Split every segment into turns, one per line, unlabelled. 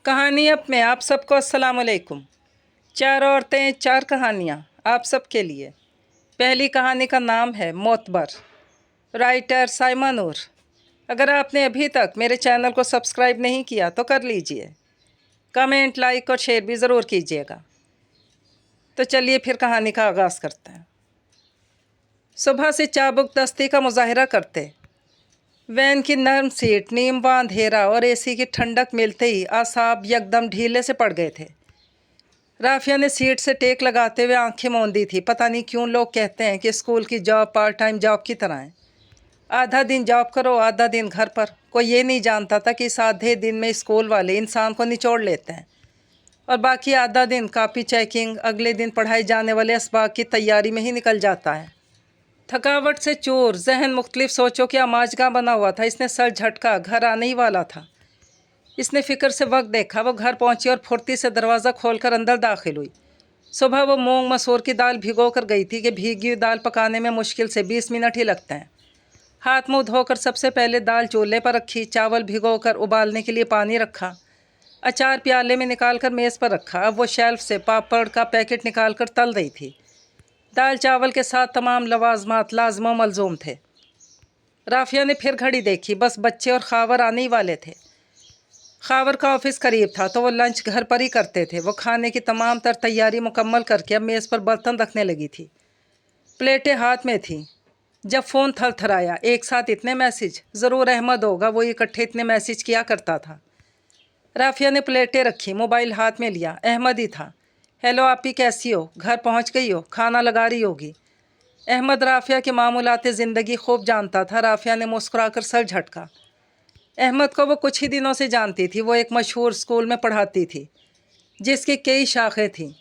कहानी अप में आप सबको अस्सलाम वालेकुम। चार औरतें चार कहानियाँ आप सबके लिए। पहली कहानी का नाम है मोतबर, राइटर साइमा नूर। अगर आपने अभी तक मेरे चैनल को सब्सक्राइब नहीं किया तो कर लीजिए, कमेंट, लाइक और शेयर भी ज़रूर कीजिएगा। तो चलिए फिर कहानी का आगाज़ करते हैं। सुबह से चाबुक दस्ती का मुजाहरा करते वैन की नरम सीट, नीम व अंधेरा और एसी की ठंडक मिलते ही आसाब यकदम ढीले से पड़ गए थे। राफिया ने सीट से टेक लगाते हुए आंखें मूंदी थी। पता नहीं क्यों लोग कहते हैं कि स्कूल की जॉब पार्ट टाइम जॉब की तरह है। आधा दिन जॉब करो, आधा दिन घर पर। कोई ये नहीं जानता था कि इस आधे दिन में स्कूल वाले इंसान को निचोड़ लेते हैं और बाकी आधा दिन कॉपी चेकिंग, अगले दिन पढ़ाए जाने वाले असबाक की तैयारी में ही निकल जाता है। थकावट से चूर, जहन मुख्तलिफ सोचों की आमाजगाह बना हुआ था। इसने सर झटका, घर आने ही वाला था। इसने फ़िक्र से वक्त देखा। वो घर पहुंची और फुर्ती से दरवाज़ा खोलकर अंदर दाखिल हुई। सुबह वो मूंग मसूर की दाल भिगो कर गई थी कि भीगी हुई दाल पकाने में मुश्किल से 20 मिनट ही लगते हैं। हाथ मुँह धोकर सबसे पहले दाल चूल्हे पर रखी, चावल भिगो कर उबालने के लिए पानी रखा, अचार प्याले में निकाल कर मेज़ पर रखा। अब वो शेल्फ से पापड़ का पैकेट निकाल कर तल रही थी। दाल चावल के साथ तमाम लवाजमात लाजम मलजूम थे। राफिया ने फिर घड़ी देखी। बस बच्चे और खावर आने ही वाले थे। खावर का ऑफिस करीब था तो वो लंच घर पर ही करते थे। वो खाने की तमाम तर तैयारी मुकम्मल करके अब मेज़ पर बर्तन रखने लगी थी। प्लेटें हाथ में थीं जब फ़ोन थरथराया। एक साथ इतने मैसेज, ज़रूर अहमद होगा, वो इकट्ठे इतने मैसेज किया करता था। राफिया ने प्लेटें रखी, मोबाइल हाथ में लिया। अहमद ही था। हेलो आपी, कैसी हो? घर पहुंच गई हो? खाना लगा रही होगी। अहमद राफिया के मामूलात ज़िंदगी खूब जानता था। राफिया ने मुस्कुराकर सर झटका। अहमद को वो कुछ ही दिनों से जानती थी। वो एक मशहूर स्कूल में पढ़ाती थी जिसकी कई शाखें थीं।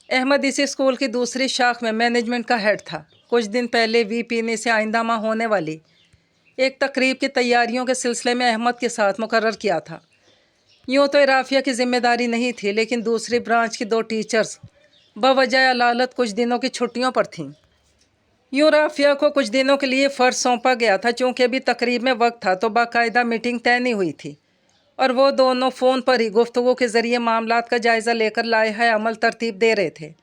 अहमद इसी स्कूल की दूसरी शाख में मैनेजमेंट का हेड था। कुछ दिन पहले VP ने इसे आइंदा माह होने वाली एक तकरीब की तैयारियों के सिलसिले में अहमद के साथ मुकर्रर किया था। यूँ तो राफिया की जिम्मेदारी नहीं थी, लेकिन दूसरी ब्रांच की 2 टीचर्स बवजह अलालत कुछ दिनों की छुट्टियों पर थीं। यूँ राफिया को कुछ दिनों के लिए फ़र्ज सौंपा गया था। चूँकि अभी तकरीब में वक्त था तो बाकायदा मीटिंग तय नहीं हुई थी और वो दोनों फ़ोन पर ही गुफ्तगू के ज़रिए मामलात का जायज़ा लेकर लाए अमल तरतीब दे रहे थे।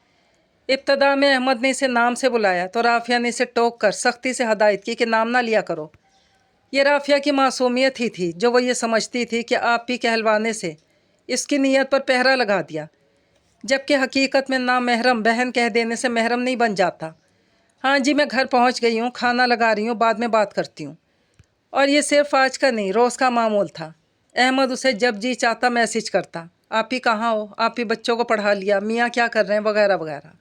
इब्तदा में अहमद ने इसे नाम से बुलाया तो राफिया ने इसे टोक कर सख्ती से हदायत की कि नाम ना लिया करो। ये राफिया की मासूमियत ही थी जो वो ये समझती थी कि आप ही कहलवाने से इसकी नीयत पर पहरा लगा दिया, जबकि हकीकत में नामहरम बहन कह देने से महरम नहीं बन जाता। हाँ जी, मैं घर पहुंच गई हूँ, खाना लगा रही हूँ, बाद में बात करती हूँ। और ये सिर्फ आज का नहीं, रोज़ का मामूल था। अहमद उसे जब जी चाहता मैसेज करता, आप ही कहाँ हो, आप ही बच्चों को पढ़ा लिया, मियाँ क्या कर रहे हैं, वगैरह वगैरह।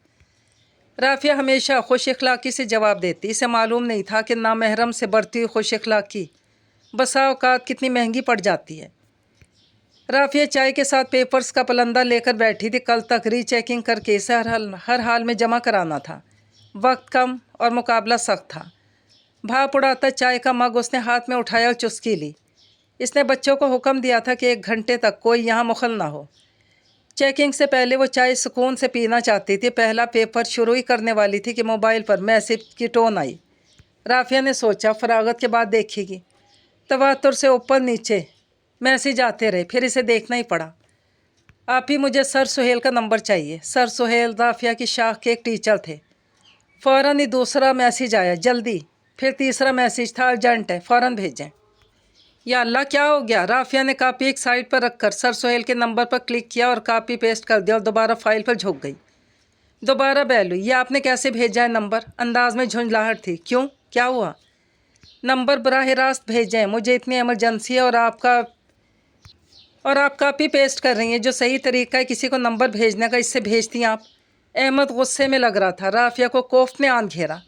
राफिया हमेशा खुश इखलाक़ी से जवाब देती। इसे मालूम नहीं था कि नामहरम से बढ़ती हुई खुश इखलाक़ी बसा औकात कितनी महंगी पड़ जाती है। राफिया चाय के साथ पेपर्स का पलंदा लेकर बैठी थी। कल तक रीचेकिंग करके इसे हर हाल में जमा कराना था। वक्त कम और मुकाबला सख्त था। भाप उड़ाता चाय का मग उसने हाथ में उठाया और चुस्की ली। इसने बच्चों को हुक्म दिया था कि 1 घंटे तक कोई यहाँ मुखल ना हो। चेकिंग से पहले वो चाय सुकून से पीना चाहती थी। पहला पेपर शुरू ही करने वाली थी कि मोबाइल पर मैसेज की टोन आई। राफिया ने सोचा फरागत के बाद देखेगी। तवातुर से ऊपर नीचे मैसेज आते रहे, फिर इसे देखना ही पड़ा। आप ही, मुझे सर सुहेल का नंबर चाहिए। सर सुहेल राफिया की शाख के एक टीचर थे। फ़ौरन ही दूसरा मैसेज आया, जल्दी। फिर तीसरा मैसेज था, अर्जेंट है, फ़ौरन भेजें। या अल्लाह, क्या हो गया? राफिया ने कापी एक साइड पर रखकर सर सुहेल के नंबर पर क्लिक किया और कापी पेस्ट कर दिया और दोबारा फाइल पर झुक गई। दोबारा बैल हुई। ये आपने कैसे भेजा है नंबर? अंदाज में झुंझलाहट थी। क्यों, क्या हुआ? नंबर बराह रास्त भेजें, मुझे इतनी एमरजेंसी है और आप कापी पेस्ट कर रही हैं। जो सही तरीका है किसी को नंबर भेजने का, इससे भेजती हैं आप। अहमद गुस्से में लग रहा था। राफिया को कोफ्त ने आन घेरा।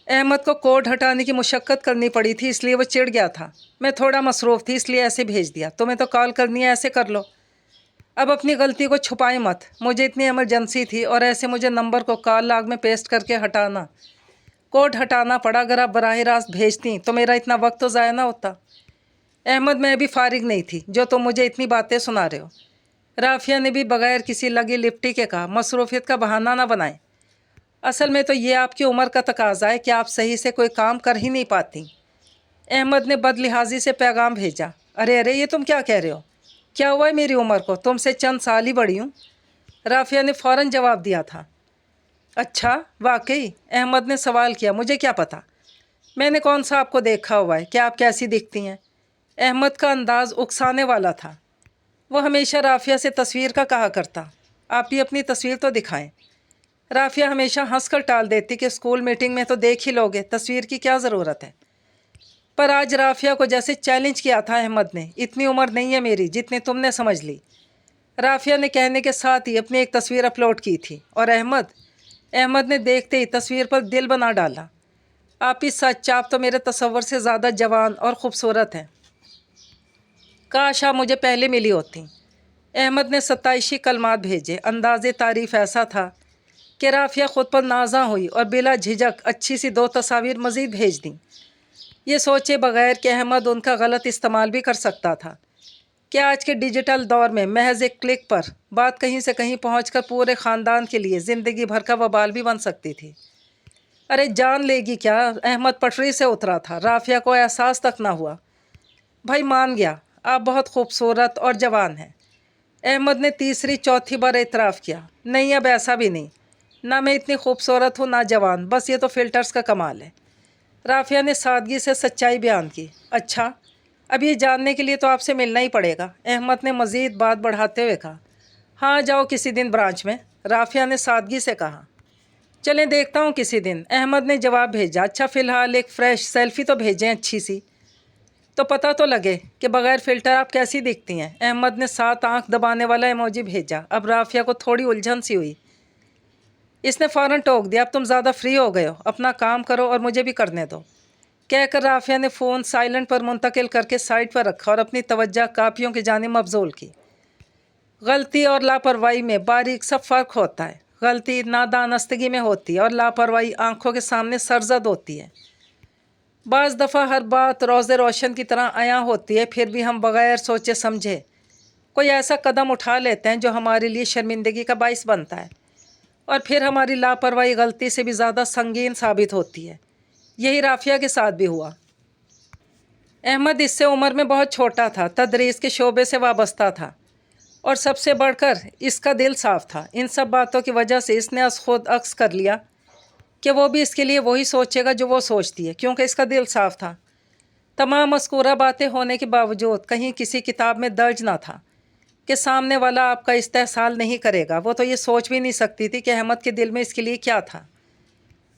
अहमद को कोड हटाने की मुशक्क़त करनी पड़ी थी, इसलिए वो चिढ़ गया था। मैं थोड़ा मसरूफ़ थी इसलिए ऐसे भेज दिया। तुम्हें तो कॉल करनी है, ऐसे कर लो। अब अपनी गलती को छुपाए मत। मुझे इतनी एमरजेंसी थी और ऐसे मुझे नंबर को कॉल लॉग में पेस्ट करके कोड हटाना पड़ा। अगर आप बराह रास्त भेजती तो मेरा इतना वक्त तो ज़ाया ना होता। अहमद, मैं भी फारिग नहीं थी जो तुम मुझे इतनी बातें सुना रहे हो। राफिया ने भी बगैर किसी लगी लिपटी के कहा, मसरूफ़ियत का बहाना ना बनाएं। असल में तो ये आपकी उम्र का तकाजा है कि आप सही से कोई काम कर ही नहीं पाती। अहमद ने बदलिहाजी से पैगाम भेजा। अरे अरे, ये तुम क्या कह रहे हो? क्या हुआ है मेरी उम्र को, तुमसे चंद साल ही बड़ी हूँ। राफिया ने फ़ौरन जवाब दिया था। अच्छा वाकई, अहमद ने सवाल किया। मुझे क्या पता, मैंने कौन सा आपको देखा हुआ है कि आप कैसी दिखती हैं। अहमद का अंदाज़ उकसाने वाला था। वो हमेशा राफिया से तस्वीर का कहा करता, आप भी अपनी तस्वीर तो दिखाएं। राफिया हमेशा हंसकर टाल देती कि स्कूल मीटिंग में तो देख ही लोगे, तस्वीर की क्या ज़रूरत है। पर आज राफिया को जैसे चैलेंज किया था अहमद ने। इतनी उम्र नहीं है मेरी जितनी तुमने समझ ली। राफिया ने कहने के साथ ही अपनी एक तस्वीर अपलोड की थी और अहमद ने देखते ही तस्वीर पर दिल बना डाला। आप ही सच, आप तो मेरे तसव्वुर से ज़्यादा जवान और ख़ूबसूरत हैं। काश आप मुझे पहले मिली होती। अहमद ने सताइशी कलमात भेजे। अंदाज़े तारीफ़ ऐसा था कि राफिया ख़ुद पर नाज़ा हुई और बिला झिझक अच्छी सी 2 तस्वीर मज़ीद भेज दी, ये सोचे बगैर कि अहमद उनका गलत इस्तेमाल भी कर सकता था कि आज के डिजिटल दौर में महज एक क्लिक पर बात कहीं से कहीं पहुंचकर पूरे ख़ानदान के लिए ज़िंदगी भर का वबाल भी बन सकती थी। अरे जान लेगी क्या, अहमद पटरी से उतरा था। राफिया को एहसास तक ना हुआ। भाई मान गया, आप बहुत खूबसूरत और जवान हैं। अहमद ने तीसरी चौथी बार इतराफ़ किया। नहीं, अब ऐसा भी नहीं, ना मैं इतनी खूबसूरत हूँ ना जवान, बस ये तो फ़िल्टर्स का कमाल है। राफिया ने सादगी से सच्चाई बयान की। अच्छा, अब ये जानने के लिए तो आपसे मिलना ही पड़ेगा, अहमद ने मज़ीद बात बढ़ाते हुए कहा। हाँ जाओ किसी दिन ब्रांच में, राफिया ने सादगी से कहा। चलें देखता हूँ किसी दिन, अहमद ने जवाब भेजा। अच्छा फ़िलहाल एक फ़्रेश सेल्फ़ी तो भेजें अच्छी सी, तो पता तो लगे कि बग़ैर फ़िल्टर आप कैसी दिखती हैं। अहमद ने 7 आँख दबाने वाला इमोजी भेजा। अब राफिया को थोड़ी उलझन सी हुई। इसने फ़ौरन टोक दिया, अब तुम ज़्यादा फ्री हो गए हो, अपना काम करो और मुझे भी करने दो। कहकर राफिया ने फ़ोन साइलेंट पर मुंतकिल करके साइड पर रखा और अपनी तवज्जो कापियों की जानिब मबज़ूल की। गलती और लापरवाही में बारीक सा फ़र्क होता है। गलती नादानस्तगी में होती है और लापरवाही आँखों के सामने सरजद होती है। बाज़ दफ़ा हर बात रोज़े रोशन की तरह आया होती है, फिर भी हम बग़ैर सोचे समझे कोई ऐसा कदम उठा लेते हैं जो हमारे लिए शर्मिंदगी का बाइस बनता है, और फिर हमारी लापरवाही गलती से भी ज़्यादा संगीन साबित होती है। यही राफिया के साथ भी हुआ। अहमद इससे उम्र में बहुत छोटा था, तदरीस के शोबे से वाबस्ता था और सबसे बढ़कर इसका दिल साफ़ था। इन सब बातों की वजह से इसने खुद अक्स कर लिया कि वो भी इसके लिए वही सोचेगा जो वो सोचती है, क्योंकि इसका दिल साफ़ था। तमाम मज़कूरा बातें होने के बावजूद कहीं किसी किताब में दर्ज ना था कि सामने वाला आपका इस्तेहसाल नहीं करेगा। वो तो ये सोच भी नहीं सकती थी कि अहमद के दिल में इसके लिए क्या था।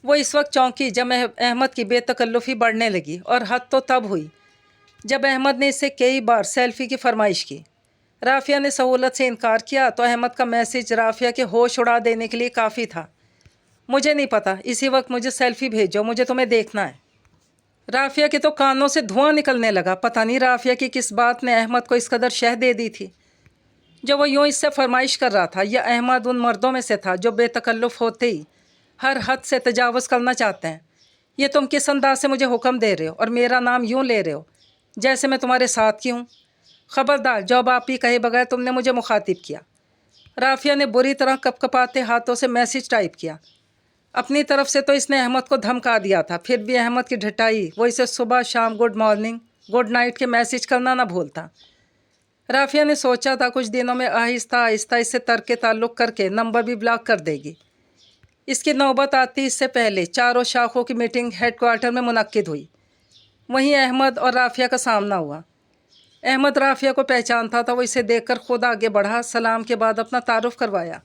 वो इस वक्त चौंकी जब अहमद की बेतकल्लुफ़ी बढ़ने लगी, और हद तो तब हुई जब अहमद ने इससे कई बार सेल्फ़ी की फरमाइश की। राफिया ने सहूलत से इनकार किया तो अहमद का मैसेज राफिया के होश उड़ा देने के लिए काफ़ी था। मुझे नहीं पता, इसी वक्त मुझे सेल्फ़ी भेजो, मुझे तुम्हें देखना है। राफिया के तो कानों से धुआं निकलने लगा। पता नहीं राफिया की किस बात ने अहमद को इस कदर शह दे दी थी जो वो यूँ इससे फरमाइश कर रहा था। यह अहमद उन मर्दों में से था जो बेतकल्लुफ़ होते ही हर हद से तजावुज़ करना चाहते हैं। ये तुम किस अंदाज से मुझे हुक्म दे रहे हो और मेरा नाम यूँ ले रहे हो जैसे मैं तुम्हारे साथ की हूँ? ख़बरदार, जब आप ही कहे बगैर तुमने मुझे मुखातिब किया। राफिया ने बुरी तरह कपकपाते हाथों से मैसेज टाइप किया। अपनी तरफ से तो इसने अहमद को धमका दिया था, फिर भी अहमद की ढटाई वो इसे सुबह शाम गुड मॉर्निंग गुड नाइट के मैसेज करना ना भूलता। राफिया ने सोचा था कुछ दिनों में आहिस्ता आहिस्ता इससे तर्क ताल्लुक़ करके नंबर भी ब्लॉक कर देगी। इसकी नौबत आती इससे पहले चारों शाखों की मीटिंग हेडक्वार्टर में मुनक्किद हुई। वहीं अहमद और राफिया का सामना हुआ। अहमद राफिया को पहचानता था। वो इसे देखकर खुद आगे बढ़ा, सलाम के बाद अपना तारुफ करवाया।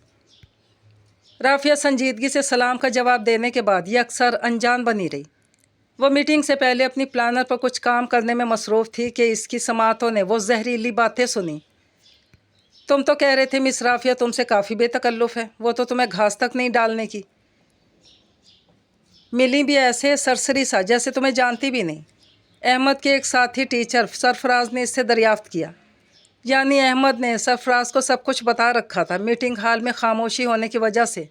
राफिया संजीदगी से सलाम का जवाब देने के बाद ये अक्सर अनजान बनी रही। वो मीटिंग से पहले अपनी प्लानर पर कुछ काम करने में मसरूफ़ थी कि इसकी समातों ने वो जहरीली बातें सुनी। तुम तो कह रहे थे मिस राफिया तुमसे काफ़ी बेतकल्लुफ़ है, वो तो तुम्हें घास तक नहीं डालने की। मिली भी ऐसे सरसरी सा जैसे तुम्हें जानती भी नहीं। अहमद के एक साथी टीचर सरफराज ने इससे दरियाफ्त किया। यानी अहमद ने सरफराज को सब कुछ बता रखा था। मीटिंग हॉल में खामोशी होने की वजह से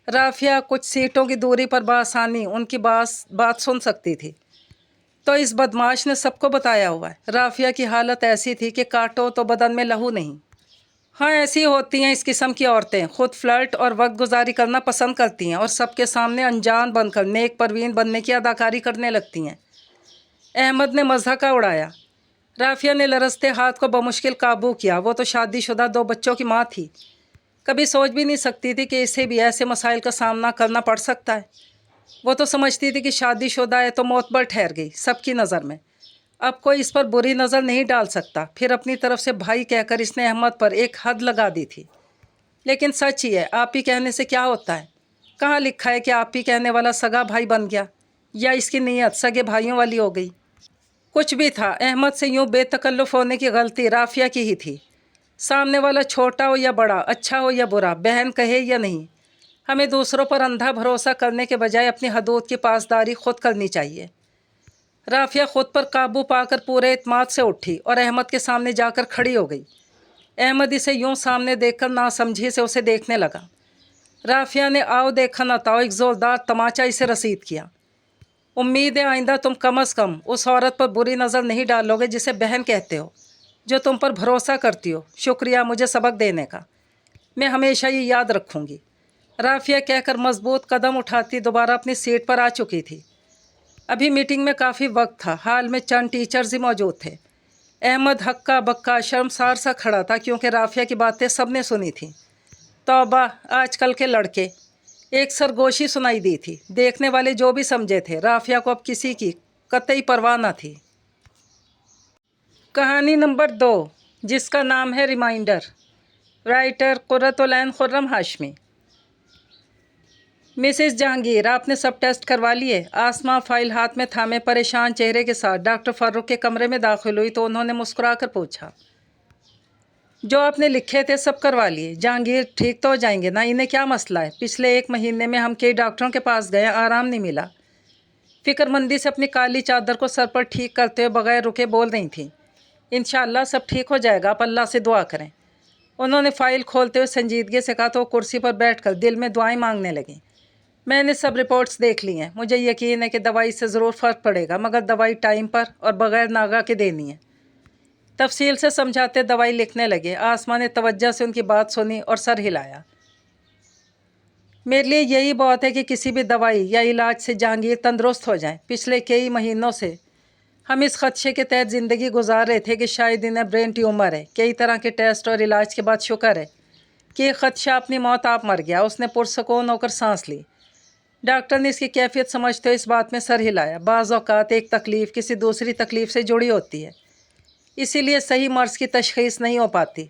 राफिया कुछ सीटों की दूरी पर बआसानी उनकी बात सुन सकती थी। तो इस बदमाश ने सबको बताया हुआ है। राफिया की हालत ऐसी थी कि काटो तो बदन में लहू नहीं। हाँ, ऐसी होती हैं इस किस्म की औरतें, खुद फ्लर्ट और वक्त गुजारी करना पसंद करती हैं और सबके सामने अनजान बनकर नेक परवीन बनने की अदाकारी करने लगती हैं। अहमद ने मज़ाक उड़ाया। राफिया ने लरसते हाथ को बमुश्किल काबू किया। वो तो शादीशुदा 2 बच्चों की माँ थी, कभी सोच भी नहीं सकती थी कि इसे भी ऐसे मसाइल का सामना करना पड़ सकता है। वो तो समझती थी कि शादीशुदा है तो मोतबर ठहर गई सबकी नज़र में, अब कोई इस पर बुरी नज़र नहीं डाल सकता। फिर अपनी तरफ से भाई कहकर इसने अहमद पर एक हद लगा दी थी। लेकिन सच ही है, आप ही कहने से क्या होता है? कहाँ लिखा है कि आप ही कहने वाला सगा भाई बन गया, या इसकी नीयत सगे भाइयों वाली हो गई? कुछ भी था, अहमद से यूँ बेतकल्लुफ़ होने की गलती राफिया की ही थी। सामने वाला छोटा हो या बड़ा, अच्छा हो या बुरा, बहन कहे या नहीं, हमें दूसरों पर अंधा भरोसा करने के बजाय अपनी हदूद की पासदारी खुद करनी चाहिए। राफिया खुद पर काबू पाकर पूरे इत्मीनान से उठी और अहमद के सामने जाकर खड़ी हो गई। अहमद इसे यूं सामने देखकर नासमझी से उसे देखने लगा। राफिया ने आओ देखा न ताओ एक ज़ोरदार तमाचा इसे रसीद किया। उम्मीद है आइंदा तुम कम अज़ कम उस औरत पर बुरी नज़र नहीं डालोगे जिसे बहन कहते हो, जो तुम पर भरोसा करती हो। शुक्रिया मुझे सबक देने का, मैं हमेशा ये याद रखूँगी। राफिया कहकर मजबूत कदम उठाती दोबारा अपनी सीट पर आ चुकी थी। अभी मीटिंग में काफ़ी वक्त था, हाल में चंद टीचर्स ही मौजूद थे। अहमद हक्का बक्का शर्मसार सा खड़ा था क्योंकि राफिया की बातें सबने सुनी थी। तौबा, आजकल के लड़के, एक सरगोशी सुनाई दी थी। देखने वाले जो भी समझे थे, राफिया को अब किसी की कतई परवाह न थी। कहानी नंबर 2, जिसका नाम है रिमाइंडर। राइटर कुर्रतुल ऐन खुर्रम हाशमी। मिसेस जहांगीर, आपने सब टेस्ट करवा लिए? आसमा फाइल हाथ में थामे परेशान चेहरे के साथ डॉक्टर फारूक के कमरे में दाखिल हुई तो उन्होंने मुस्कुराकर पूछा, जो आपने लिखे थे सब करवा लिए? जहांगीर, ठीक तो हो जाएंगे ना, इन्हें क्या मसला है? पिछले 1 महीने में हम कई डॉक्टरों के पास गए, आराम नहीं मिला। फिक्रमंदी से अपनी काली चादर को सर पर ठीक करते हुए बगैर रुके बोल रही थी, इंशाअल्लाह सब ठीक हो जाएगा, आप अल्लाह से दुआ करें। उन्होंने फ़ाइल खोलते हुए संजीदगी से कहा तो वो कुर्सी पर बैठकर दिल में दुआएं मांगने लगी। मैंने सब रिपोर्ट्स देख ली हैं, मुझे यकीन है कि दवाई से ज़रूर फ़र्क पड़ेगा, मगर दवाई टाइम पर और बग़ैर नागा के देनी है। तफसील से समझाते दवाई लिखने लगे। आसमा ने तवज्जो से उनकी बात सुनी और सर हिलाया। मेरे लिए यही बहुत है कि किसी भी दवाई या इलाज से जहांगीर तंदुरुस्त हो जाएं। पिछले कई महीनों से हम इस खदशे के तहत ज़िंदगी गुजार रहे थे कि शायद इन्हें ब्रेन ट्यूमर है। कई तरह के टेस्ट और इलाज के बाद शुक्र है कि ये खदशा अपनी मौत आप मर गया। उसने पुरसकून होकर सांस ली। डॉक्टर ने इसकी कैफियत समझते हुए इस बात में सर हिलाया। बाज़ औक़ात एक तकलीफ़ किसी दूसरी तकलीफ़ से जुड़ी होती है, इसीलिए सही मर्ज़ की तशख़ीस नहीं हो पाती।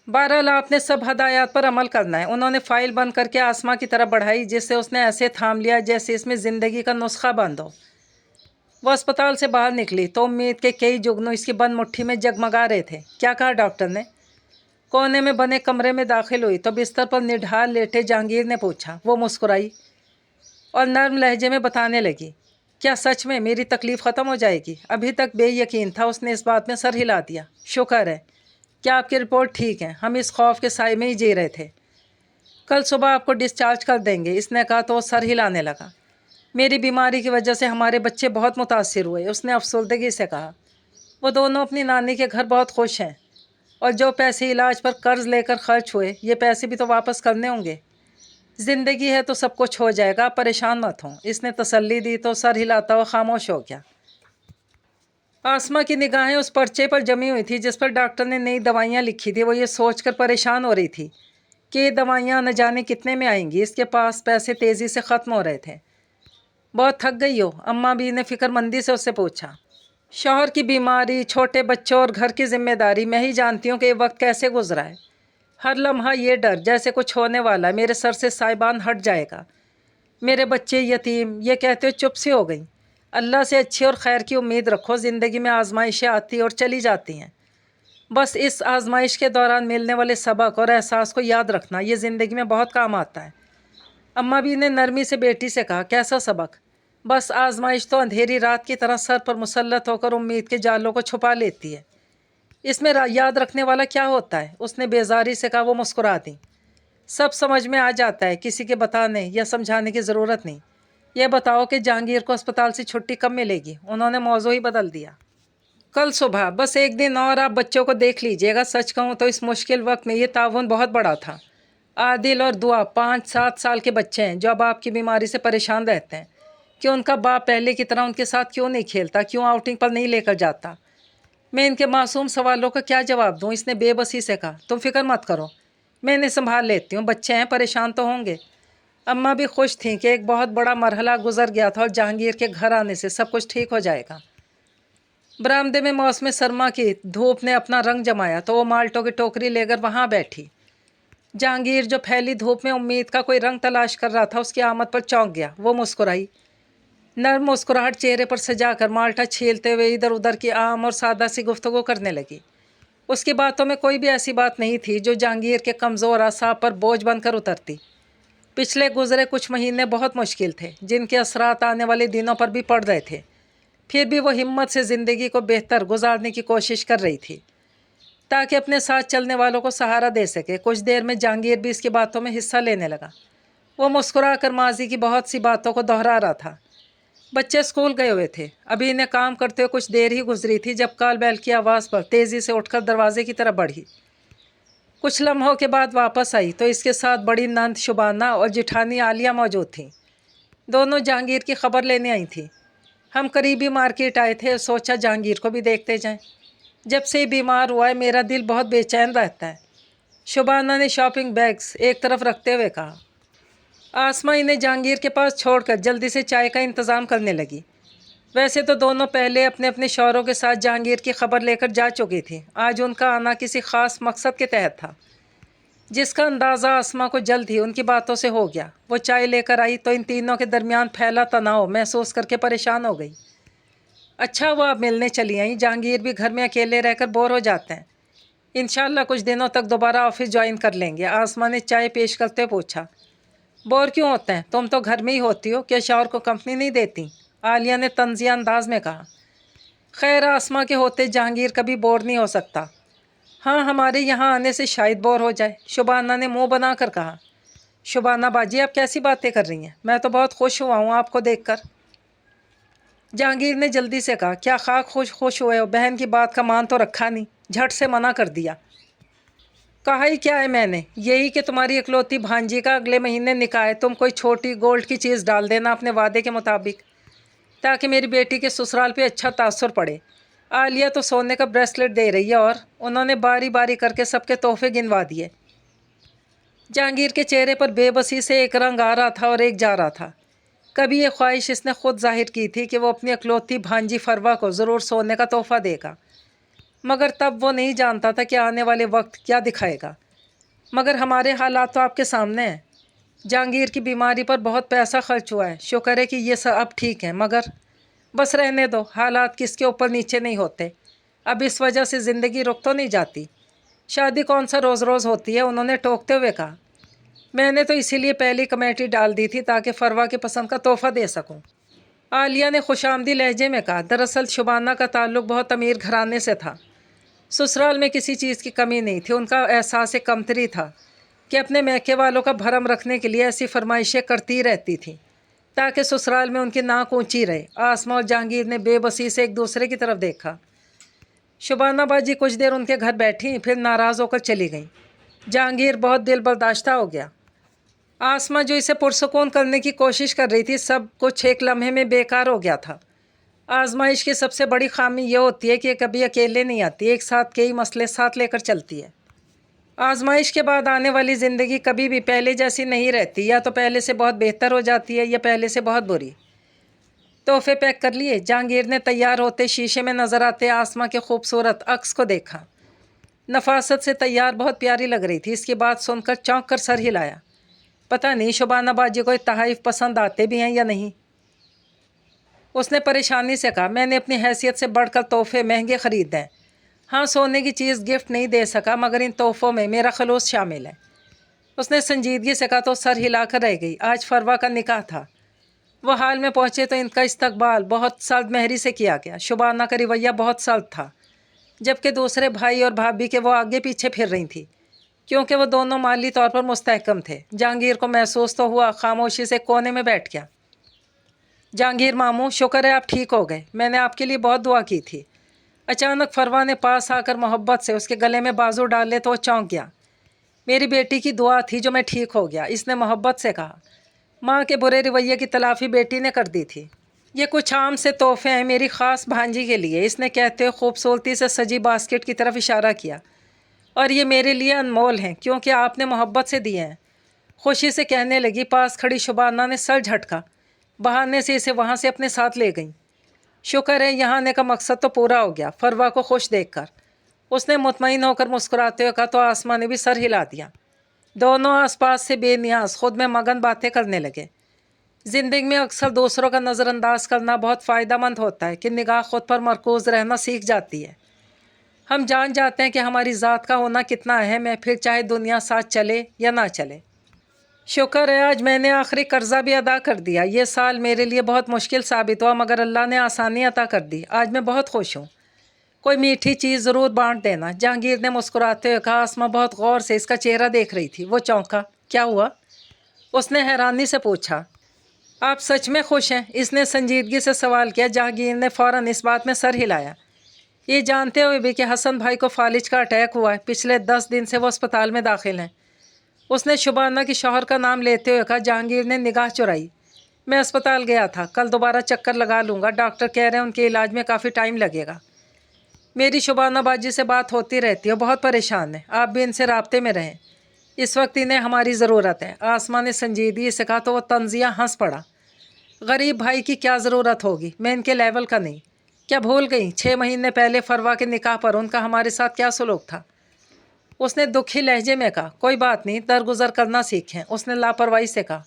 बहरहाल आपने सब हदायत पर अमल करना है। उन्होंने फ़ाइल बंद करके आसमा की तरफ बढ़ाई, जिससे उसने ऐसे थाम लिया जैसे इसमें ज़िंदगी का नुस्खा बंद हो। वो अस्पताल से बाहर निकली तो उम्मीद के कई जुगनू इसकी बंद मुट्ठी में जगमगा रहे थे। क्या कहा डॉक्टर ने? कोने में बने कमरे में दाखिल हुई तो बिस्तर पर निढाल लेटे जहांगीर ने पूछा। वो मुस्कुराई और नर्म लहजे में बताने लगी, क्या सच में मेरी तकलीफ़ ख़त्म हो जाएगी? अभी तक बेयकीन था, उसने इस बात में सर हिला दिया। शुक्र है, क्या आपकी रिपोर्ट ठीक है? हम इस खौफ के साए में ही जी रहे थे। कल सुबह आपको डिस्चार्ज कर देंगे, इसने कहा तो सर हिलाने लगा। मेरी बीमारी की वजह से हमारे बच्चे बहुत मुतासिर हुए, उसने अफसुर्दगी से कहा। वो दोनों अपनी नानी के घर बहुत खुश हैं, और जो पैसे इलाज पर कर्ज लेकर खर्च हुए, ये पैसे भी तो वापस करने होंगे। ज़िंदगी है तो सब कुछ हो जाएगा, परेशान मत हो, इसने तसल्ली दी तो सर हिलाता हुआ खामोश हो गया। आसमा की निगाहें उस पर्चे पर जमी हुई थी जिस पर डॉक्टर ने नई दवाइयाँ लिखी थी। वो ये सोचकर परेशान हो रही थी कि ये दवाइयाँ न जाने कितने में आएंगी। इसके पास पैसे तेज़ी से ख़त्म हो रहे थे। बहुत थक गई हो? अम्मा भी ने फिक्रमंदी से उससे पूछा। शौहर की बीमारी, छोटे बच्चों और घर की जिम्मेदारी, मैं ही जानती हूँ कि ये वक्त कैसे गुजरा है। हर लम्हा ये डर जैसे कुछ होने वाला है, मेरे सर से साइबान हट जाएगा। मेरे बच्चे यतीम, ये कहते हुए चुप सी हो गई। अल्लाह से अच्छी और खैर की उम्मीद रखो। ज़िंदगी में आजमाइशें आती और चली जाती हैं, बस इस आजमाइश के दौरान मिलने वाले सबक और एहसास को याद रखना, ये ज़िंदगी में बहुत काम आता है। अम्मा भी ने नरमी से बेटी से कहा, कैसा सबक? बस आजमाइश तो अंधेरी रात की तरह सर पर मुसल्लत होकर उम्मीद के जालों को छुपा लेती है। इसमें याद रखने वाला क्या होता है? उसने बेजारी से कहा। वो मुस्कुरा दी। सब समझ में आ जाता है, किसी के बताने या समझाने की ज़रूरत नहीं। ये बताओ कि जहांगीर को अस्पताल से छुट्टी कब मिलेगी? उन्होंने मौजू ही बदल दिया। कल सुबह, बस एक दिन और आप बच्चों को देख लीजिएगा। सच कहूँ तो इस मुश्किल वक्त में ये ताउन बहुत बड़ा था। आदिल और दुआ 5-7 साल के बच्चे हैं जो अब आपकी बीमारी से परेशान रहते हैं कि उनका बाप पहले की तरह उनके साथ क्यों नहीं खेलता, क्यों आउटिंग पर नहीं लेकर जाता। मैं इनके मासूम सवालों का क्या जवाब दूं? इसने बेबसी से कहा। तुम फिक्र मत करो, मैं इन्हें संभाल लेती हूँ, बच्चे हैं, परेशान तो होंगे। अम्मा भी खुश थीं कि एक बहुत बड़ा मरहला गुजर गया था और जहांगीर के घर आने से सब कुछ ठीक हो जाएगा। बरामदे में मौसम सरमा की धूप ने अपना रंग जमाया तो वो माल्टों की टोकरी लेकर वहाँ बैठी। जहांगीर जो फैली धूप में उम्मीद का कोई रंग तलाश कर रहा था, उसकी आमद पर चौंक गया। वो मुस्कुराई, नर्म मुस्कुराहट चेहरे पर सजाकर माल्टा छीलते हुए इधर उधर की आम और सादा सी गुफ्तगू करने लगी। उसकी बातों में कोई भी ऐसी बात नहीं थी जो जहांगीर के कमज़ोर असाब पर बोझ बनकर उतरती। पिछले गुजरे कुछ महीने बहुत मुश्किल थे, जिनके असरात आने वाले दिनों पर भी पड़ रहे थे। फिर भी वो हिम्मत से ज़िंदगी को बेहतर गुजारने की कोशिश कर रही थी ताकि अपने साथ चलने वालों को सहारा दे सके। कुछ देर में जहांगीर भी इसकी बातों में हिस्सा लेने लगा। वो मुस्कुरा कर माजी की बहुत सी बातों को दोहरा रहा था। बच्चे स्कूल गए हुए थे। अभी इन्हें काम करते हुए कुछ देर ही गुजरी थी जब काल बैल की आवाज़ पर तेज़ी से उठकर दरवाजे की तरफ बढ़ी। कुछ लम्हों के बाद वापस आई तो इसके साथ बड़ी नंद शुबाना और जिठानी आलिया मौजूद थीं। दोनों जहांगीर की खबर लेने आई थीं। हम करीबी मार्केट आए थे, सोचा जहांगीर को भी देखते जाएं। जब से ही बीमार हुआ है मेरा दिल बहुत बेचैन रहता है, शुबाना ने शॉपिंग बैग्स एक तरफ रखते हुए कहा। आसमा इन्हें जहांगीर के पास छोड़कर जल्दी से चाय का इंतज़ाम करने लगी। वैसे तो दोनों पहले अपने अपने शौहरों के साथ जहांगीर की खबर लेकर जा चुकी थी। आज उनका आना किसी ख़ास मकसद के तहत था, जिसका अंदाज़ा आसमा को जल्द ही उनकी बातों से हो गया। वो चाय लेकर आई तो इन तीनों के दरमियान फैला तनाव महसूस करके परेशान हो गई। अच्छा वो आप मिलने चली आई, जहांगीर भी घर में अकेले रहकर बोर हो जाते हैं। इंशाल्लाह कुछ दिनों तक दोबारा ऑफिस ज्वाइन कर लेंगे। आसमा ने चाय पेश करते पूछा। बोर क्यों होते हैं, तुम तो घर में ही होती हो, क्या शौहर को कंपनी नहीं देती? आलिया ने तंजिया अंदाज में कहा। खैर, आसमा के होते जहांगीर कभी बोर नहीं हो सकता। हाँ, हमारे यहाँ आने से शायद बोर हो जाए, शुबाना ने मुंह बनाकर कहा। शुबाना बाजी, आप कैसी बातें कर रही हैं? मैं तो बहुत खुश हुआ हूँ आपको देखकर। जहांगीर ने जल्दी से कहा। क्या खाक खुश हुए हो, बहन की बात का मान तो रखा नहीं, झट से मना कर दिया। कहा ही क्या है मैंने, यही कि तुम्हारी इकलौती भांजी का अगले महीने निकाह है। तुम कोई छोटी गोल्ड की चीज़ डाल देना अपने वादे के मुताबिक, ताकि मेरी बेटी के ससुराल पे अच्छा तासुर पड़े। आलिया तो सोने का ब्रेसलेट दे रही है और उन्होंने बारी बारी करके सबके तोहफे गिनवा दिए। जहांगीर के चेहरे पर बेबसी से एक रंग आ रहा था और एक जा रहा था। कभी ये ख्वाहिश इसने खुद जाहिर की थी कि वो अपनी इकलौती भांजी फरवा को ज़रूर सोने का तोहफा देगा, मगर तब वो नहीं जानता था कि आने वाले वक्त क्या दिखाएगा। मगर हमारे हालात तो आपके सामने हैं। जहांगीर की बीमारी पर बहुत पैसा खर्च हुआ है, शुक्र है कि ये सब अब ठीक है, मगर बस रहने दो, हालात किसके ऊपर नीचे नहीं होते। अब इस वजह से ज़िंदगी रुक तो नहीं जाती। शादी कौन सा रोज़ रोज़ होती है, उन्होंने टोकते हुए कहा। मैंने तो इसीलिए पहली कमेटी डाल दी थी ताकि फरवा के पसंद का तोहफा दे सकूं। आलिया ने खुशामदी लहजे में कहा। दरअसल शुबाना का ताल्लुक़ बहुत अमीर घराने से था। ससुराल में किसी चीज़ की कमी नहीं थी। उनका एहसास कमतरी था कि अपने मैके वालों का भरम रखने के लिए ऐसी फरमाइशें करती रहती थी ताकि ससुराल में उनकी नाक ऊंची रहे। आसमा और जहांगीर ने बेबसी से एक दूसरे की तरफ देखा। शुबाना बाजी कुछ देर उनके घर बैठी, फिर नाराज़ होकर चली गई। जहांगीर बहुत दिल बर्दाश्ता हो गया। आसमा जो इसे पुरसुकून करने की कोशिश कर रही थी, सब कुछ एक लम्हे में बेकार हो गया था। आजमाइश की सबसे बड़ी खामी यह होती है कि कभी अकेले नहीं आती, एक साथ कई मसले साथ लेकर चलती है। आजमाइश के बाद आने वाली ज़िंदगी कभी भी पहले जैसी नहीं रहती, या तो पहले से बहुत बेहतर हो जाती है या पहले से बहुत बुरी। तोहफे पैक कर लिए? जहांगीर ने तैयार होते शीशे में नज़र आते आसमा के खूबसूरत अक्स को देखा। नफासत से तैयार बहुत प्यारी लग रही थी। इसकी बात सुनकर चौंक कर सर हिलाया। पता नहीं शुबाना बाजी को तहाइफ पसंद आते भी हैं या नहीं। उसने परेशानी से कहा। मैंने अपनी हैसियत से बढ़कर तोहफे महंगे ख़रीदे हैं। हाँ, सोने की चीज़ गिफ्ट नहीं दे सका, मगर इन तोहफ़ों में मेरा खलूस शामिल है। उसने संजीदगी से कहा तो सर हिलाकर रह गई। आज फरवा का निकाह था। वो हाल में पहुँचे तो इनका इस्तकबाल बहुत सख्त महरी से किया गया। शुबाना का रवैया बहुत सख्त था, जबकि दूसरे भाई और भाभी के वो आगे पीछे फिर रही थी, क्योंकि वो दोनों माली तौर पर मुस्तहकम थे। जहांगीर को महसूस तो हुआ, खामोशी से कोने में बैठ गया। जहांगीर मामू, शुक्र है आप ठीक हो गए, मैंने आपके लिए बहुत दुआ की थी। अचानक फरवा ने पास आकर मोहब्बत से उसके गले में बाजू डाले तो वो चौंक गया। मेरी बेटी की दुआ थी जो मैं ठीक हो गया, इसने मोहब्बत से कहा। माँ के बुरे रवैये की तलाफ़ी बेटी ने कर दी थी। یہ کچھ عام سے تحفے ہیں میری خاص بھانجی کے لیے، اس نے کہتے ہوئے خوبصورتی سے سجی باسکٹ کی طرف اشارہ کیا، اور یہ میرے لیے انمول ہیں کیونکہ آپ نے محبت سے دیے ہیں، خوشی سے کہنے لگی۔ پاس کھڑی شبانہ نے سر جھٹکا، بہانے سے اسے وہاں سے اپنے ساتھ لے گئیں۔ شکر ہے یہاں آنے کا مقصد تو پورا ہو گیا، فروا کو خوش دیکھ کر اس نے مطمئن ہو کر مسکراتے ہوئے کہا تو آسماں نے بھی سر ہلا دیا۔ دونوں آس پاس سے بے نیاز خود میں مگن باتیں کرنے لگے۔ زندگی میں اکثر دوسروں کا نظر انداز کرنا بہت فائدہ مند ہوتا ہے کہ نگاہ خود پر مرکوز رہنا سیکھ جاتی ہے۔ ہم جان جاتے ہیں کہ ہماری ذات کا ہونا کتنا اہم ہے، پھر چاہے دنیا ساتھ چلے یا نہ چلے۔ شکر ہے آج میں نے آخری قرضہ بھی ادا کر دیا۔ یہ سال میرے لیے بہت مشکل ثابت ہوا مگر اللہ نے آسانی عطا کر دی۔ آج میں بہت خوش ہوں۔ کوئی میٹھی چیز ضرور بانٹ دینا۔ جہانگیر نے مسکراتے ہوئے کہا۔ آسماں بہت غور سے اس کا چہرہ دیکھ رہی تھی۔ وہ چونکا۔ کیا ہوا؟ اس نے حیرانی سے پوچھا۔ آپ سچ میں خوش ہیں؟ اس نے سنجیدگی سے سوال کیا۔ جہانگیر نے فوراً اس بات میں سر ہلایا، یہ جانتے ہوئے بھی کہ حسن بھائی کو فالج کا اٹیک ہوا ہے، پچھلے 10 دن سے وہ اسپتال میں داخل ہیں۔ اس نے شبانہ کے شوہر کا نام لیتے ہوئے کہا۔ جہانگیر نے نگاہ چرائی۔ میں اسپتال گیا تھا، کل دوبارہ چکر لگا لوں گا، ڈاکٹر کہہ رہے ہیں ان کے علاج میں کافی ٹائم لگے گا۔ میری شبانہ باجی سے بات ہوتی رہتی ہے، بہت پریشان ہے، آپ بھی ان سے رابطے میں رہیں، اس وقت انہیں ہماری ضرورت ہے۔ آسماں نے سنجیدگی سے کہا تو وہ طنزیہ ہنس پڑا۔ غریب بھائی کی کیا ضرورت ہوگی، میں ان کے لیول کا نہیں۔ کیا بھول گئیں 6 مہینے پہلے فروا کے نکاح پر ان کا ہمارے ساتھ کیا سلوک تھا؟ اس نے دکھی لہجے میں کہا۔ کوئی بات نہیں، درگزر کرنا سیکھیں۔ اس نے لاپرواہی سے کہا۔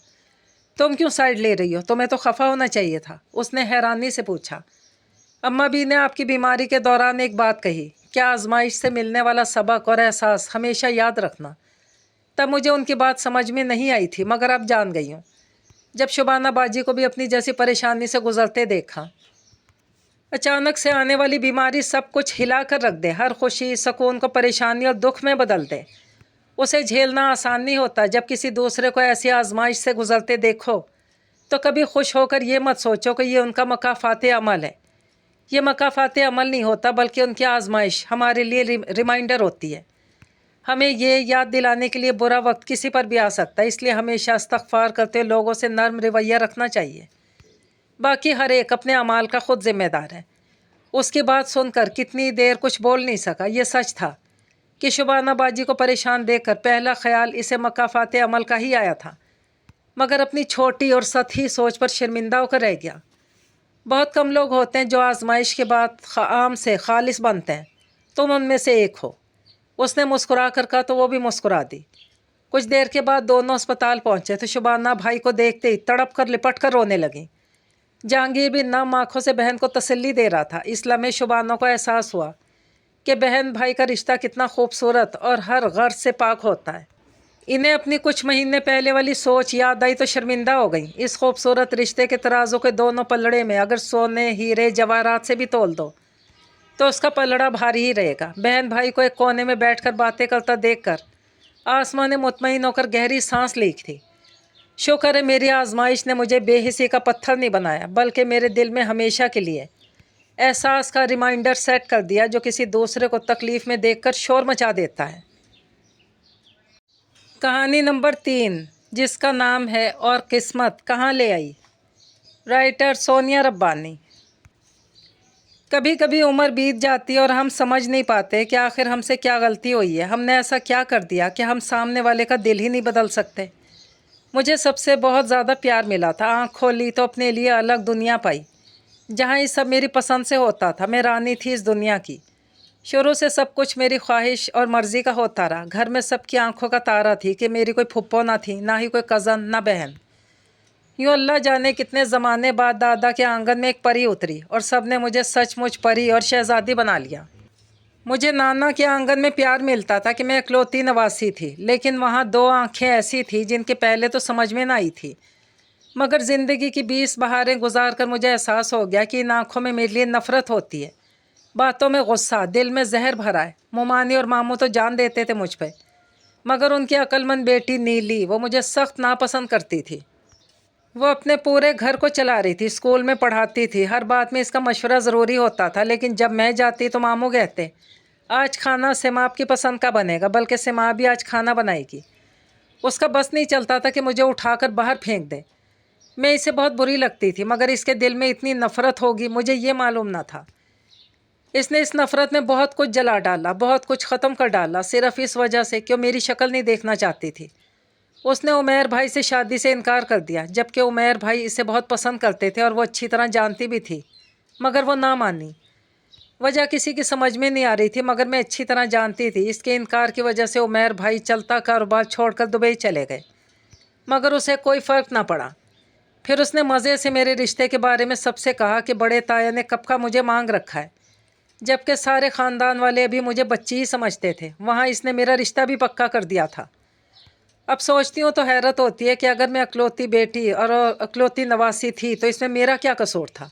تم کیوں سائڈ لے رہی ہو؟ تمہیں تو خفا ہونا چاہیے تھا۔ اس نے حیرانی سے پوچھا۔ اماں بھی نے آپ کی بیماری کے دوران ایک بات کہی، کیا آزمائش سے ملنے والا سبق اور احساس ہمیشہ یاد رکھنا۔ تب مجھے ان کی بات سمجھ میں نہیں آئی تھی مگر اب جان گئی ہوں، جب شبانہ باجی کو بھی اپنی جیسی پریشانی سے گزرتے دیکھا۔ اچانک سے آنے والی بیماری سب کچھ ہلا کر رکھ دے، ہر خوشی سکون کو پریشانی اور دکھ میں بدل دے۔ اسے جھیلنا آسان نہیں ہوتا۔ جب کسی دوسرے کو ایسی آزمائش سے گزرتے دیکھو تو کبھی خوش ہو کر یہ مت سوچو کہ یہ ان کا مکافات عمل ہے۔ یہ مکافات عمل نہیں ہوتا بلکہ ان کی آزمائش ہمارے لیے ریمائنڈر ہوتی ہے۔ ہمیں یہ یاد دلانے کے لیے برا وقت کسی پر بھی آ سکتا ہے، اس لیے ہمیشہ استغفار کرتے لوگوں سے نرم رویہ رکھنا چاہیے۔ باقی ہر ایک اپنے اعمال کا خود ذمہ دار ہے۔ اس کی بات سن کر کتنی دیر کچھ بول نہیں سکا۔ یہ سچ تھا کہ شبانہ باجی کو پریشان دیکھ کر پہلا خیال اسے مکافات عمل کا ہی آیا تھا، مگر اپنی چھوٹی اور سطحی سوچ پر شرمندہ ہو کر رہ گیا۔ بہت کم لوگ ہوتے ہیں جو آزمائش کے بعد عام سے خالص بنتے ہیں، تم ان میں سے ایک ہو۔ اس نے مسکرا کر کہا تو وہ بھی مسکرا دی۔ کچھ دیر کے بعد دونوں اسپتال پہنچے تو شبانہ بھائی کو دیکھتے ہی تڑپ کر لپٹ کر رونے لگیں۔ جہانگیر بھی نم آنکھوں سے بہن کو تسلی دے رہا تھا۔ اس لمحے شبانہ کو احساس ہوا کہ بہن بھائی کا رشتہ کتنا خوبصورت اور ہر غرض سے پاک ہوتا ہے۔ انہیں اپنی کچھ مہینے پہلے والی سوچ یاد آئی تو شرمندہ ہو گئیں۔ اس خوبصورت رشتے کے ترازو کے دونوں پلڑے میں اگر سونے، ہیرے، جواہرات سے بھی تول دو تو اس کا پلڑا بھاری ہی رہے گا۔ بہن بھائی کو ایک کونے میں بیٹھ کر باتیں کرتا دیکھ کر آسماں نے مطمئن ہو کر گہری سانس لی تھی۔ شکر ہے میری آزمائش نے مجھے بے حسی کا پتھر نہیں بنایا بلکہ میرے دل میں ہمیشہ کے لیے احساس کا ریمائنڈر سیٹ کر دیا جو کسی دوسرے کو تکلیف میں دیکھ کر شور مچا دیتا ہے۔ کہانی نمبر 3، جس کا نام ہے اور قسمت کہاں لے آئی۔ رائٹر سونیا ربانی۔ کبھی کبھی عمر بیت جاتی ہے اور ہم سمجھ نہیں پاتے کہ آخر ہم سے کیا غلطی ہوئی ہے، ہم نے ایسا کیا کر دیا کہ ہم سامنے والے کا دل ہی نہیں بدل سکتے۔ مجھے سب سے بہت زیادہ پیار ملا تھا، آنکھ کھولی تو اپنے لیے الگ دنیا پائی جہاں یہ سب میری پسند سے ہوتا تھا۔ میں رانی تھی اس دنیا کی، شروع سے سب کچھ میری خواہش اور مرضی کا ہوتا رہا۔ گھر میں سب کی آنکھوں کا تارا تھی کہ میری کوئی پھپھو نہ تھی، نہ ہی کوئی کزن، نہ بہن۔ یوں اللہ جانے کتنے زمانے بعد دادا کے آنگن میں ایک پری اتری اور سب نے مجھے سچ مچ پری اور شہزادی بنا لیا۔ مجھے نانا کے آنگن میں پیار ملتا تھا کہ میں اکلوتی نواسی تھی، لیکن وہاں 2 آنکھیں ایسی تھیں جن کے پہلے تو سمجھ میں نہ آئی تھی، مگر زندگی کی 20 بہاریں گزار کر مجھے احساس ہو گیا کہ ان آنکھوں میں میرے لیے نفرت ہوتی ہے، باتوں میں غصہ، دل میں زہر بھرا ہے۔ مومانی اور ماموں تو جان دیتے تھے مجھ پہ، مگر ان کی عقل مند بیٹی نیلی وہ مجھے سخت ناپسند کرتی تھی۔ وہ اپنے پورے گھر کو چلا رہی تھی، اسکول میں پڑھاتی تھی، ہر بات میں اس کا مشورہ ضروری ہوتا تھا، لیکن جب میں جاتی تو ماموں کہتے آج کھانا سما آپ کی پسند کا بنے گا، بلکہ سما بھی آج کھانا بنائے گی۔ اس کا بس نہیں چلتا تھا کہ مجھے اٹھا کر باہر پھینک دے۔ मैं इसे बहुत बुरी लगती थी, मगर इसके दिल में इतनी नफ़रत होगी मुझे ये मालूम ना था। इसने इस नफ़रत में बहुत कुछ जला डाला, बहुत कुछ ख़त्म कर डाला, सिर्फ़ इस वजह से कि वो मेरी शक्ल नहीं देखना चाहती थी। उसने उमैर भाई से शादी से इनकार कर दिया, जबकि उमैर भाई इसे बहुत पसंद करते थे और वो अच्छी तरह जानती भी थी, मगर वो ना मानी। वजह किसी की समझ में नहीं आ रही थी, मगर मैं अच्छी तरह जानती थी। इसके इनकार की वजह से उमैर भाई चलता कारोबार छोड़कर दुबई चले गए, मगर उसे कोई फ़र्क ना पड़ा। फिर उसने मज़े से मेरे रिश्ते के बारे में सबसे कहा कि बड़े ताया ने कब का मुझे मांग रखा है, जबकि सारे ख़ानदान वाले अभी मुझे बच्ची ही समझते थे। वहाँ इसने मेरा रिश्ता भी पक्का कर दिया था। अब सोचती हूँ तो हैरत होती है कि अगर मैं अकलौती बेटी और अकलौती नवासी थी तो इसमें मेरा क्या कसूर था।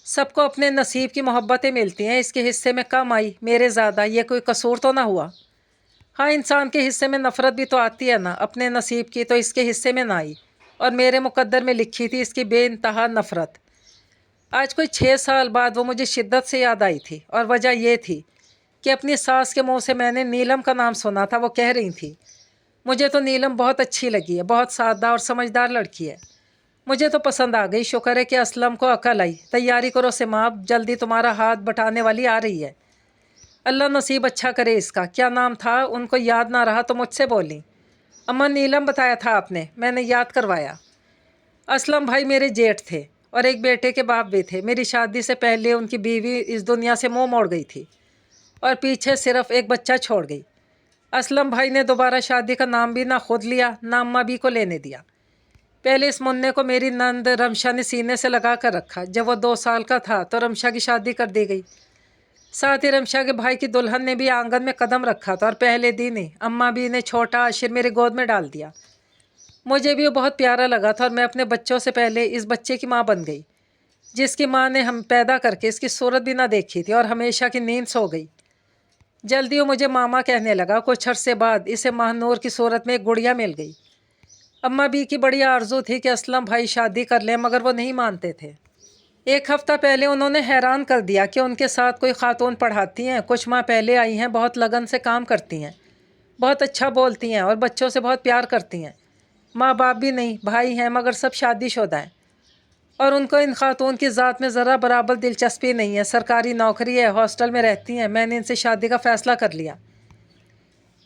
सबको अपने नसीब की मोहब्बतें मिलती हैं, इसके हिस्से में कम आई, मेरे ज़्यादा, ये कोई कसूर तो ना हुआ। हाँ, इंसान के हिस्से में नफ़रत भी तो आती है ना, अपने नसीब की तो इसके हिस्से में ना आई, और मेरे मुकद्दर में लिखी थी इसकी बेइंतहा नफ़रत। आज कोई 6 साल बाद वो मुझे शिद्दत से याद आई थी, और वजह ये थी कि अपनी सास के मुंह से मैंने नीलम का नाम सुना था। वो कह रही थी, मुझे तो नीलम बहुत अच्छी लगी है, बहुत सादा और समझदार लड़की है, मुझे तो पसंद आ गई। शुक्र है कि असलम को अकल आई। तैयारी करो सिमाब, जल्दी तुम्हारा हाथ बटाने वाली आ रही है। अल्लाह नसीब अच्छा करे इसका। क्या नाम था उनको याद ना रहा तो मुझसे बोली। अम्मा नीलम बताया था आपने, मैंने याद करवाया। असलम भाई मेरे जेठ थे और एक बेटे के बाप भी थे। मेरी शादी से पहले उनकी बीवी इस दुनिया से मुँह मोड़ गई थी और पीछे सिर्फ एक बच्चा छोड़ गई। असलम भाई ने दोबारा शादी का नाम भी ना खुद लिया ना अम्मा भी को लेने दिया। पहले इस मुन्ने को मेरी नंद रमशा ने सीने से लगा कर रखा। जब वो 2 साल का था तो रमशा की शादी कर दी गई। साथ ही रमशा के भाई की दुल्हन ने भी आंगन में कदम रखा था और पहले दिन ही अम्मा भी ने छोटा आशिर मेरे गोद में डाल दिया। मुझे भी वो बहुत प्यारा लगा था और मैं अपने बच्चों से पहले इस बच्चे की माँ बन गई, जिसकी माँ ने हम पैदा करके इसकी सूरत भी ना देखी थी और हमेशा की नींद सो गई। जल्दी वो मुझे मामा कहने लगा। कुछ अरसे बाद इसे महानूर की सूरत में एक गुड़िया मिल गई। अम्मा भी की बड़ी आरजू थी कि असलम भाई शादी कर लें, मगर वो नहीं मानते थे। एक हफ़्ता पहले उन्होंने हैरान कर दिया कि उनके साथ कोई ख़ातून पढ़ाती हैं, कुछ माह पहले आई हैं, बहुत लगन से काम करती हैं, बहुत अच्छा बोलती हैं और बच्चों से बहुत प्यार करती हैं। माँ बाप भी नहीं, भाई हैं मगर सब शादीशुदा हैं, और उनको इन खातून की ज़ात में ज़रा बराबर दिलचस्पी नहीं है। सरकारी नौकरी है, हॉस्टल में रहती हैं। मैंने इनसे शादी का फ़ैसला कर लिया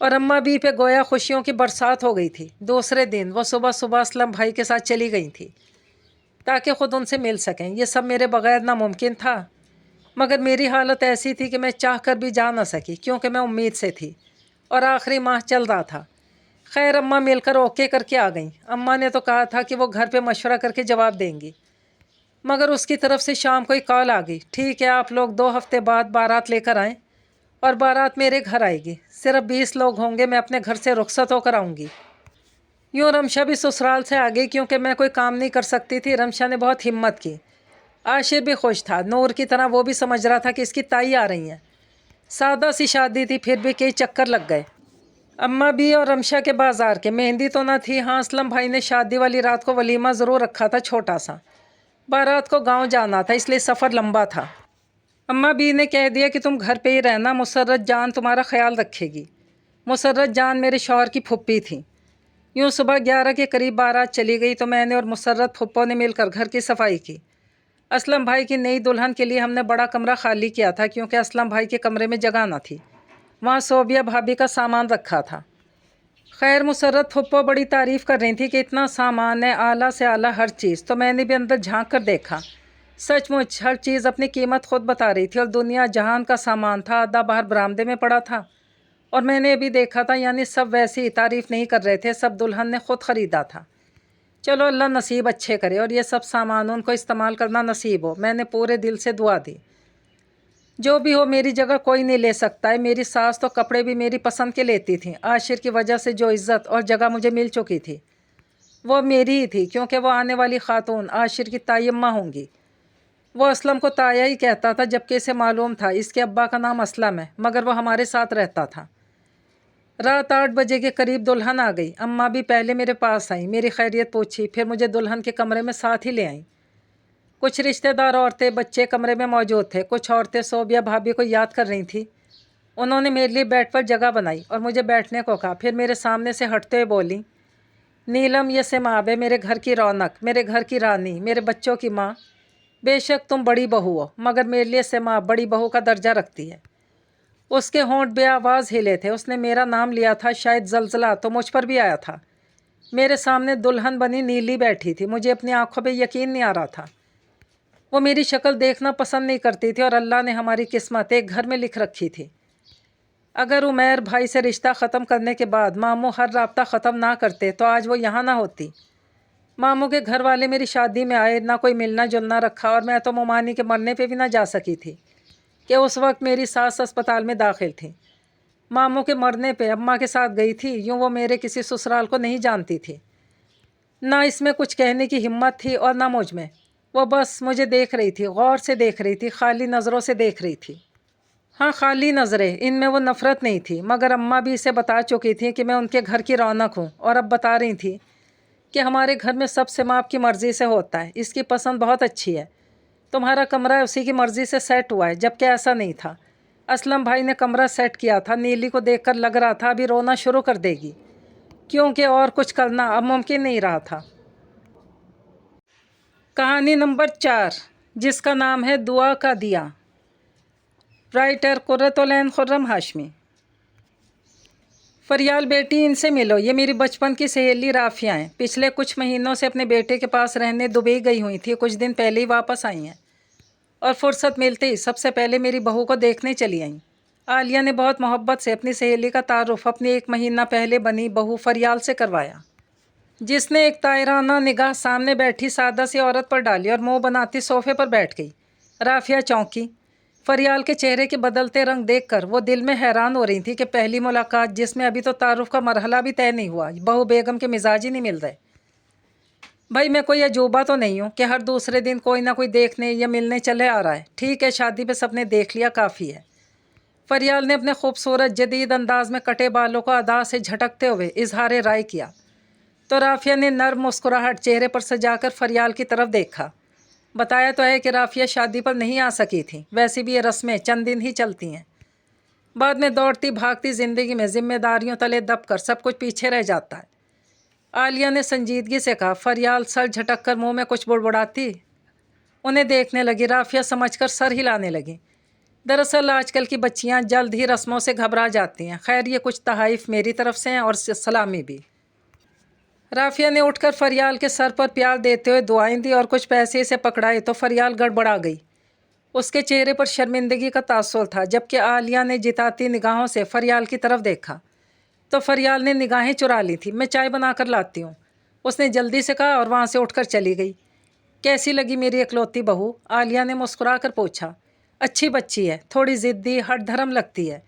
और अम्मा भी पे गोया खुशियों की बरसात हो गई थी। दूसरे दिन वो सुबह सुबह असलम भाई के साथ चली गई थी ताकि ख़ुद उनसे मिल सकें। ये सब मेरे बग़ैर नामुमकिन था, मगर मेरी हालत ऐसी थी कि मैं चाह कर भी जा ना सकी, क्योंकि मैं उम्मीद से थी और आखिरी माह चल रहा था। खैर अम्मा मिलकर ओके करके आ गई। अम्मा ने तो कहा था कि वो घर पे मशवरा करके जवाब देंगी, मगर उसकी तरफ से शाम को ही कॉल आ गई, ठीक है आप लोग 2 हफ्ते बाद बारात लेकर आएँ और बारात मेरे घर आएगी। सिर्फ 20 लोग होंगे, मैं अपने घर से रुखसत होकर आऊँगी। यूँ रमशा भी ससुराल से आ गई, क्योंकि मैं कोई काम नहीं कर सकती थी। रमशा ने बहुत हिम्मत की। आशिर भी खुश था, नूर की तरह वो भी समझ रहा था कि इसकी ताई आ रही हैं। सादा सी शादी थी, फिर भी कई चक्कर लग गए। अम्मा भी और रमशा के बाज़ार के। मेहंदी तो ना थी। हाँ, असलम भाई ने शादी वाली रात को वलीमा ज़रूर रखा था, छोटा सा। बारात को गांव जाना था, इसलिए सफ़र लंबा था। अम्मा बी ने कह दिया कि तुम घर पे ही रहना, मुसर्रत जान तुम्हारा ख्याल रखेगी। मुसर्रत जान मेरे शौहर की फुप्पी थी। यूँ सुबह 11 के करीब बारात चली गई तो मैंने और मुसर्रत फुप्पो ने मिलकर घर की सफाई की। असलम भाई की नई दुल्हन के लिए हमने बड़ा कमरा खाली किया था, क्योंकि असलम भाई के कमरे में जगह न थी। वहाँ सोबिया भाभी का सामान रखा था। खैर मुसर्रत फुप्पो बड़ी तारीफ़ कर रही थी कि इतना सामान है, आला से आला हर चीज़। तो मैंने भी अंदर झांक कर देखा। सचमुच हर चीज़ अपनी कीमत खुद बता रही थी और दुनिया जहान का सामान था, आधा बाहर बरामदे में पड़ा था और मैंने अभी देखा था। यानी सब वैसे ही तारीफ़ नहीं कर रहे थे, सब दुल्हन ने खुद ख़रीदा था। चलो अल्लाह नसीब अच्छे करे और ये सब सामान उनको इस्तेमाल करना नसीब हो। मैंने पूरे दिल से दुआ दी। जो भी हो, मेरी जगह कोई नहीं ले सकता है। मेरी सास तो कपड़े भी मेरी पसंद के लेती थी। आशिर की वजह से जो इज़्ज़त और जगह मुझे मिल चुकी थी वो मेरी ही थी, क्योंकि वो आने वाली खातून आशिर की ताई अम्मा होंगी। वो असलम को ताया ही कहता था, जबकि इसे मालूम था इसके अब्बा का नाम असलम है, मगर वो हमारे साथ रहता था। रात 8 बजे के करीब दुल्हन आ गई। अम्मा भी पहले मेरे पास आई, मेरी खैरियत पूछी, फिर मुझे दुल्हन के कमरे में साथ ही ले आई। कुछ रिश्तेदार औरतें बच्चे कमरे में मौजूद थे। कुछ औरतें सोबिया भाभी को याद कर रही थी। उन्होंने मेरे लिए बेड पर जगह बनाई और मुझे बैठने को कहा। फिर मेरे सामने से हटते हुए बोली, नीलम ये सेमाब है, मेरे घर की रौनक, मेरे घर की रानी, मेरे बच्चों की माँ। बेशक तुम बड़ी बहू हो, मगर मेरे लिए सेमाब बड़ी बहू का दर्जा रखती है। उसके होंठ बेआवाज़ हिले थे। उसने मेरा नाम लिया था। शायद जलजला तो मुझ पर भी आया था। मेरे सामने दुल्हन बनी नीली बैठी थी। मुझे अपनी आंखों पे यकीन नहीं आ रहा था। वो मेरी शक्ल देखना पसंद नहीं करती थी और अल्लाह ने हमारी किस्मत एक घर में लिख रखी थी। अगर उमैर भाई से रिश्ता ख़त्म करने के बाद मामू हर राब्ता ख़त्म ना करते तो आज वो यहाँ ना होती। मामू के घर वाले मेरी शादी में आए, ना कोई मिलना जुलना रखा, और मैं तो मुमानी के मरने पे भी ना जा सकी थी कि उस वक्त मेरी सास अस्पताल में दाखिल थी। मामू के मरने पे अम्मा के साथ गई थी। यूँ वो मेरे किसी ससुराल को नहीं जानती थी। ना इसमें कुछ कहने की हिम्मत थी और ना मुझ में। वो बस मुझे देख रही थी, गौर से देख रही थी, खाली नज़रों से देख रही थी। हाँ, खाली नज़रें, इनमें वो नफ़रत नहीं थी। मगर अम्मा भी इसे बता चुकी थी कि मैं उनके घर की रौनक हूँ, और अब बता रही थी कि हमारे घर में सब सेमाब की मर्ज़ी से होता है। इसकी पसंद बहुत अच्छी है। तुम्हारा कमरा उसी की मर्ज़ी से सेट हुआ है, जबकि ऐसा नहीं था। असलम भाई ने कमरा सेट किया था। नीली को देखकर लग रहा था अभी रोना शुरू कर देगी, क्योंकि और कुछ करना अब मुमकिन नहीं रहा था। कहानी नंबर 4, जिसका नाम है दुआ का दिया। राइटर कुर्रतुल-ऐन खुर्रम हाशमी। फरियाल बेटी, इनसे मिलो, ये मेरी बचपन की सहेली राफिया हैं। पिछले कुछ महीनों से अपने बेटे के पास रहने दुबई गई हुई थी। कुछ दिन पहले ही वापस आई हैं और फुर्सत मिलते ही सबसे पहले मेरी बहू को देखने चली आईं। आलिया ने बहुत मोहब्बत से अपनी सहेली का तारुफ अपनी 1 महीना पहले बनी बहू फरियाल से करवाया, जिसने एक तायराना निगाह सामने बैठी सादा सी औरत पर डाली और मुँह बनाती सोफे पर बैठ गई। राफिया चौंकी। फरियाल के चेहरे के बदलते रंग देखकर वो दिल में हैरान हो रही थी कि पहली मुलाकात, जिसमें अभी तो तारुफ का मरहला भी तय नहीं हुआ, बहू बेगम के मिजाज ही नहीं मिल रहे। भाई, मैं कोई अजूबा तो नहीं हूँ कि हर दूसरे दिन कोई ना कोई देखने या मिलने चले आ रहा है। ठीक है, शादी पे सबने देख लिया, काफ़ी है। फरियाल ने अपने खूबसूरत जदीद अंदाज में कटे बालों को अदा से झटकते हुए इजहार राय किया तो राफिया ने नर्म मुस्कुराहट चेहरे पर सजाकर फरियाल की तरफ देखा। बताया तो है कि राफिया शादी पर नहीं आ सकी थी। वैसे भी ये रस्में चंद दिन ही चलती हैं। बाद में दौड़ती भागती ज़िंदगी में जिम्मेदारियों तले दबकर सब कुछ पीछे रह जाता है। आलिया ने संजीदगी से कहा। फरियाल सर झटक कर मुँह में कुछ बुड़बुड़ाती उन्हें देखने लगी। राफिया समझकर सर हिलाने लगी। दरअसल आजकल की बच्चियां जल्द ही रस्मों से घबरा जाती हैं। खैर, ये कुछ तहाइफ मेरी तरफ से हैं और सलामी भी। राफिया ने उठकर फरियाल के सर पर प्यार देते हुए दुआएं दी और कुछ पैसे इसे पकड़ाए तो फरियाल गड़बड़ा गई। उसके चेहरे पर शर्मिंदगी का तासुर था। जबकि आलिया ने जिताती निगाहों से फरियाल की तरफ देखा तो फरियाल ने निगाहें चुरा ली थी। मैं चाय बना कर लाती हूँ, उसने जल्दी से कहा और वहाँ से उठकर चली गई। कैसी लगी मेरी इकलौती बहू? आलिया ने मुस्कुरा कर पूछा। अच्छी बच्ची है, थोड़ी ज़िद्दी हट धर्म लगती है,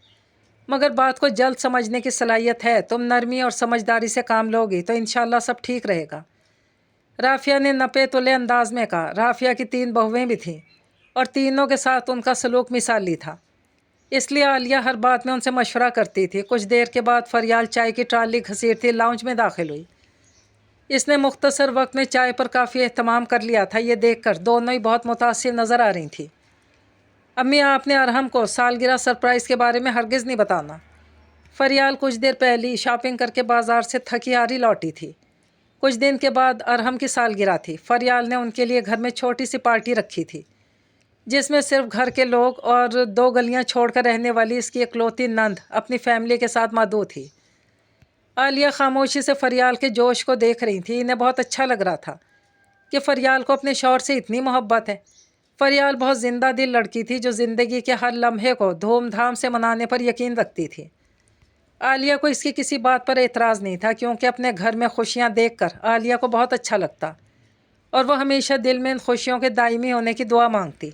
मगर बात को जल्द समझने की सलाहियत है। तुम नरमी और समझदारी से काम लोगी तो इंशाल्लाह सब ठीक रहेगा, राफिया ने नपे तुले अंदाज में कहा। राफिया की 3 बहुएं भी थीं और तीनों के साथ उनका सलूक मिसाली था, इसलिए आलिया हर बात में उनसे मशवरा करती थी। कुछ देर के बाद फरियाल चाय की ट्राली घसीटती लाउंज में दाखिल हुई। इसने मुख्तसर वक्त में चाय पर काफ़ी एहतमाम कर लिया था। ये देखकर दोनों ही बहुत मुतासिर नज़र आ रही थी। अम्मी, आपने अरहम को सालगिरह सरप्राइज़ के बारे में हरगिज़ नहीं बताना। फरियाल कुछ देर पहले शॉपिंग करके बाज़ार से थकी हारी लौटी थी। कुछ दिन के बाद अरहम की सालगिरह थी। फरियाल ने उनके लिए घर में छोटी सी पार्टी रखी थी, जिसमें सिर्फ घर के लोग और 2 गलियां छोड़कर रहने वाली इसकी इकलौती नंद अपनी फैमिली के साथ मौजूद थी। आलिया खामोशी से फरियाल के जोश को देख रही थी। इन्हें बहुत अच्छा लग रहा था कि फरियाल को अपने शौहर से इतनी मोहब्बत है। फरियाल बहुत ज़िंदा दिल लड़की थी जो ज़िंदगी के हर लम्हे को धूमधाम से मनाने पर यकीन रखती थी। आलिया को इसकी किसी बात पर एतराज़ नहीं था, क्योंकि अपने घर में खुशियाँ देखकर आलिया को बहुत अच्छा लगता और वह हमेशा दिल में इन खुशियों के दायमी होने की दुआ मांगती।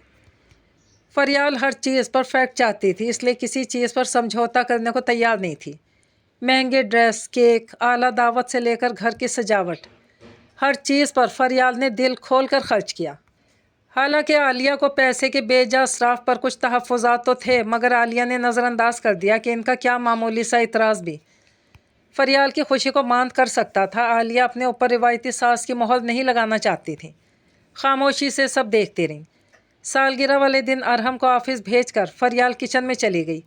फरियाल हर चीज़ परफेक्ट चाहती थी, इसलिए किसी चीज़ पर समझौता करने को तैयार नहीं थी। महंगे ड्रेस, केक, आला दावत से लेकर घर की सजावट, हर चीज़ पर फरियाल ने दिल खोल कर खर्च किया। हालांकि आलिया को पैसे के बेजा इसराफ पर कुछ तहफ़्फ़ुज़ात तो थे, मगर आलिया ने नज़रअंदाज कर दिया कि इनका क्या मामूली सा इतराज़ भी फरियाल की खुशी को मांद कर सकता था। आलिया अपने ऊपर रिवायती सास की मोहर नहीं लगाना चाहती थी। खामोशी से सब देखती रहीं। सालगिरह वाले दिन अरहम को ऑफिस भेजकर फरियाल किचन में चली गई।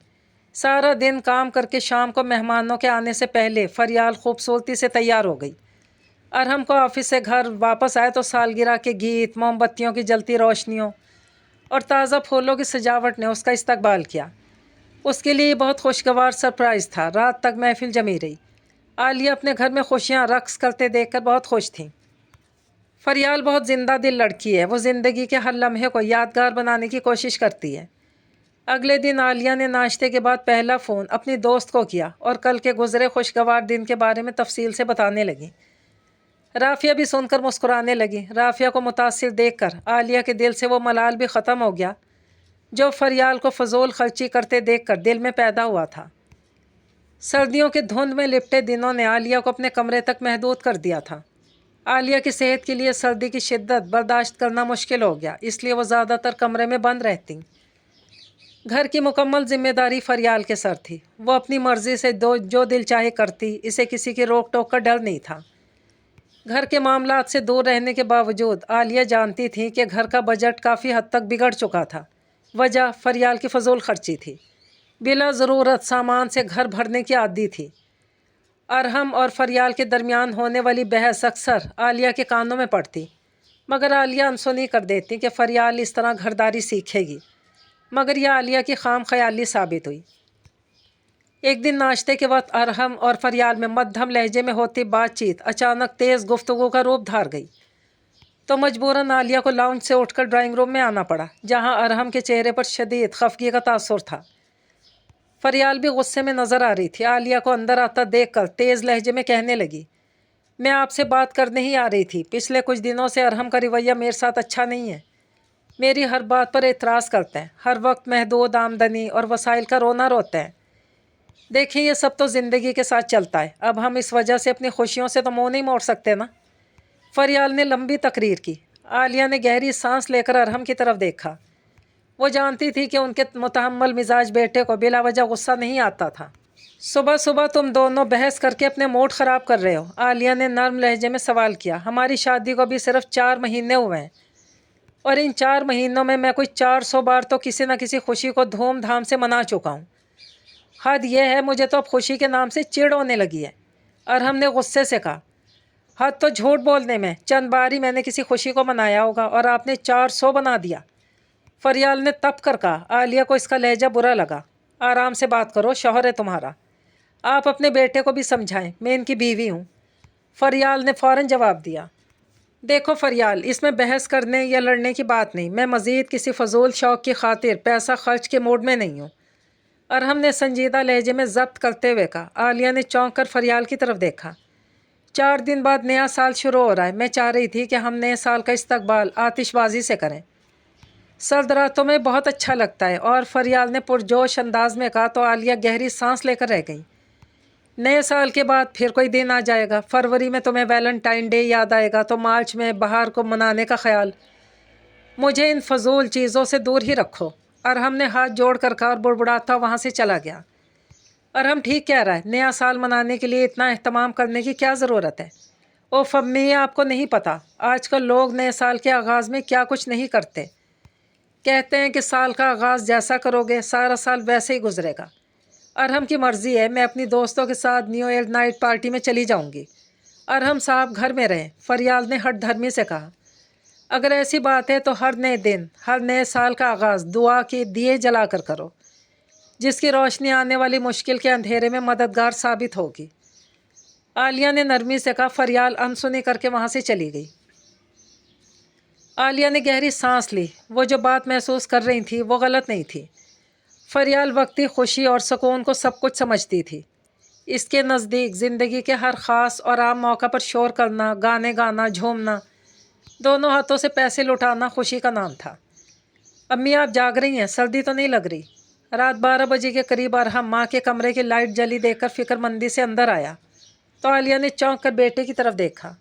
सारा दिन काम करके शाम को मेहमानों के आने से पहले फरियाल खूबसूरती से तैयार हो गई। ارحم کو آفس سے گھر واپس آئے تو سالگرہ کے گیت، موم بتیوں کی جلتی روشنیوں اور تازہ پھولوں کی سجاوٹ نے اس کا استقبال کیا۔ اس کے لیے بہت خوشگوار سرپرائز تھا۔ رات تک محفل جمی رہی۔ عالیہ اپنے گھر میں خوشیاں رقص کرتے دیکھ کر بہت خوش تھیں۔ فریال بہت زندہ دل لڑکی ہے، وہ زندگی کے ہر لمحے کو یادگار بنانے کی کوشش کرتی ہے۔ اگلے دن عالیہ نے ناشتے کے بعد پہلا فون اپنی دوست کو کیا اور کل کے گزرے خوشگوار دن کے بارے میں تفصیل سے بتانے لگی۔ رافیہ بھی سن کر مسکرانے لگی۔ رافیہ کو متاثر دیکھ کر عالیہ کے دل سے وہ ملال بھی ختم ہو گیا جو فریال کو فضول خرچی کرتے دیکھ کر دل میں پیدا ہوا تھا۔ سردیوں کے دھند میں لپٹے دنوں نے عالیہ کو اپنے کمرے تک محدود کر دیا تھا۔ عالیہ کی صحت کے لیے سردی کی شدت برداشت کرنا مشکل ہو گیا، اس لیے وہ زیادہ تر کمرے میں بند رہتی۔ گھر کی مکمل ذمہ داری فریال کے سر تھی۔ وہ اپنی مرضی سے جو دل چاہے کرتی، اسے کسی کی روک ٹوک کا ڈر نہیں تھا۔ گھر کے معاملات سے دور رہنے کے باوجود عالیہ جانتی تھی کہ گھر کا بجٹ کافی حد تک بگڑ چکا تھا۔ وجہ فریال کی فضول خرچی تھی۔ بلا ضرورت سامان سے گھر بھرنے کی عادی تھی۔ ارحم اور فریال کے درمیان ہونے والی بحث اکثر عالیہ کے کانوں میں پڑتی، مگر عالیہ انسنی کر دیتی کہ فریال اس طرح گھرداری سیکھے گی، مگر یہ عالیہ کی خام خیالی ثابت ہوئی۔ ایک دن ناشتے کے وقت ارحم اور فریال میں مدھم لہجے میں ہوتی بات چیت اچانک تیز گفتگو کا روپ دھار گئی، تو مجبوراً عالیہ کو لاؤنج سے اٹھ کر ڈرائنگ روم میں آنا پڑا، جہاں ارحم کے چہرے پر شدید خفگی کا تاثر تھا۔ فریال بھی غصے میں نظر آ رہی تھی۔ عالیہ کو اندر آتا دیکھ کر تیز لہجے میں کہنے لگی، میں آپ سے بات کرنے ہی آ رہی تھی۔ پچھلے کچھ دنوں سے ارحم کا رویہ میرے ساتھ اچھا نہیں ہے۔ میری ہر بات پر اعتراض کرتا ہے، ہر وقت محدود آمدنی اور وسائل کا رونا روتا ہے۔ دیکھیں، یہ سب تو زندگی کے ساتھ چلتا ہے، اب ہم اس وجہ سے اپنی خوشیوں سے تو منہ نہیں موڑ سکتے نا۔ فریال نے لمبی تقریر کی۔ عالیہ نے گہری سانس لے کر ارحم کی طرف دیکھا۔ وہ جانتی تھی کہ ان کے متحمل مزاج بیٹے کو بلا وجہ غصہ نہیں آتا تھا۔ صبح صبح تم دونوں بحث کر کے اپنے موڈ خراب کر رہے ہو، عالیہ نے نرم لہجے میں سوال کیا۔ ہماری شادی کو بھی صرف 4 مہینے ہوئے ہیں، اور ان 4 مہینوں میں کوئی 400 بار تو کسی نہ کسی خوشی کو دھوم دھام سے منا چکا ہوں۔ حد یہ ہے، مجھے تو اب خوشی کے نام سے چڑ ہونے لگی ہے۔ ارحم نے غصے سے کہا، حد تو جھوٹ بولنے میں، چند بار ہی میں نے کسی خوشی کو منایا ہوگا اور آپ نے 400 بنا دیا۔ فریال نے تپ کر کہا۔ عالیہ کو اس کا لہجہ برا لگا۔ آرام سے بات کرو، شوہر ہے تمہارا، آپ اپنے بیٹے کو بھی سمجھائیں، میں ان کی بیوی ہوں۔ فریال نے فوراً جواب دیا، دیکھو فریال، اس میں بحث کرنے یا لڑنے کی بات نہیں، میں مزید کسی فضول شوق کی خاطر پیسہ خرچ کے موڈ میں نہیں ہوں۔ ارحم نے سنجیدہ لہجے میں ضبط کرتے ہوئے کہا۔ عالیہ نے چونک کر فریال کی طرف دیکھا۔ 4 دن بعد نیا سال شروع ہو رہا ہے، میں چاہ رہی تھی کہ ہم نئے سال کا استقبال آتش بازی سے کریں۔ سرد راتوں میں بہت اچھا لگتا ہے، اور فریال نے پرجوش انداز میں کہا تو عالیہ گہری سانس لے کر رہ گئی۔ نئے سال کے بعد پھر کوئی دن آ جائے گا، فروری میں تمہیں ویلنٹائن ڈے یاد آئے گا، تو مارچ میں بہار کو منانے کا خیال۔ مجھے ان فضول چیزوں سے دور ہی رکھو۔ ارحم نے ہاتھ جوڑ کر کہا اور بڑبڑاتا وہاں سے چلا گیا۔ ارحم ٹھیک کہہ رہا ہے، نیا سال منانے کے لیے اتنا اہتمام کرنے کی کیا ضرورت ہے؟ اوف امی، آپ کو نہیں پتہ، آج کل لوگ نئے سال کے آغاز میں کیا کچھ نہیں کرتے۔ کہتے ہیں کہ سال کا آغاز جیسا کرو گے سارا سال ویسے ہی گزرے گا۔ ارحم کی مرضی ہے، میں اپنی دوستوں کے ساتھ نیو ایئر نائٹ پارٹی میں چلی جاؤں گی۔ ارحم صاحب گھر میں رہیں، فریال نے ہٹ دھرمی سے کہا۔ اگر ایسی بات ہے تو ہر نئے دن، ہر نئے سال کا آغاز دعا کے دیے جلا کر کرو، جس کی روشنی آنے والی مشکل کے اندھیرے میں مددگار ثابت ہوگی۔ عالیہ نے نرمی سے کہا۔ فریال انسنی کر کے وہاں سے چلی گئی۔ عالیہ نے گہری سانس لی۔ وہ جو بات محسوس کر رہی تھی وہ غلط نہیں تھی۔ فریال وقتی خوشی اور سکون کو سب کچھ سمجھتی تھی۔ اس کے نزدیک زندگی کے ہر خاص اور عام موقع پر شور کرنا، گانے گانا، جھومنا، دونوں ہاتھوں سے پیسے لٹانا خوشی کا نام تھا۔ امی آپ جاگ رہی ہیں، سردی تو نہیں لگ رہی؟ رات 12 بجے کے قریب ارحم ماں کے کمرے کی لائٹ جلی دیکھ کر فکر مندی سے اندر آیا تو عالیہ نے چونک کر بیٹے کی طرف دیکھا۔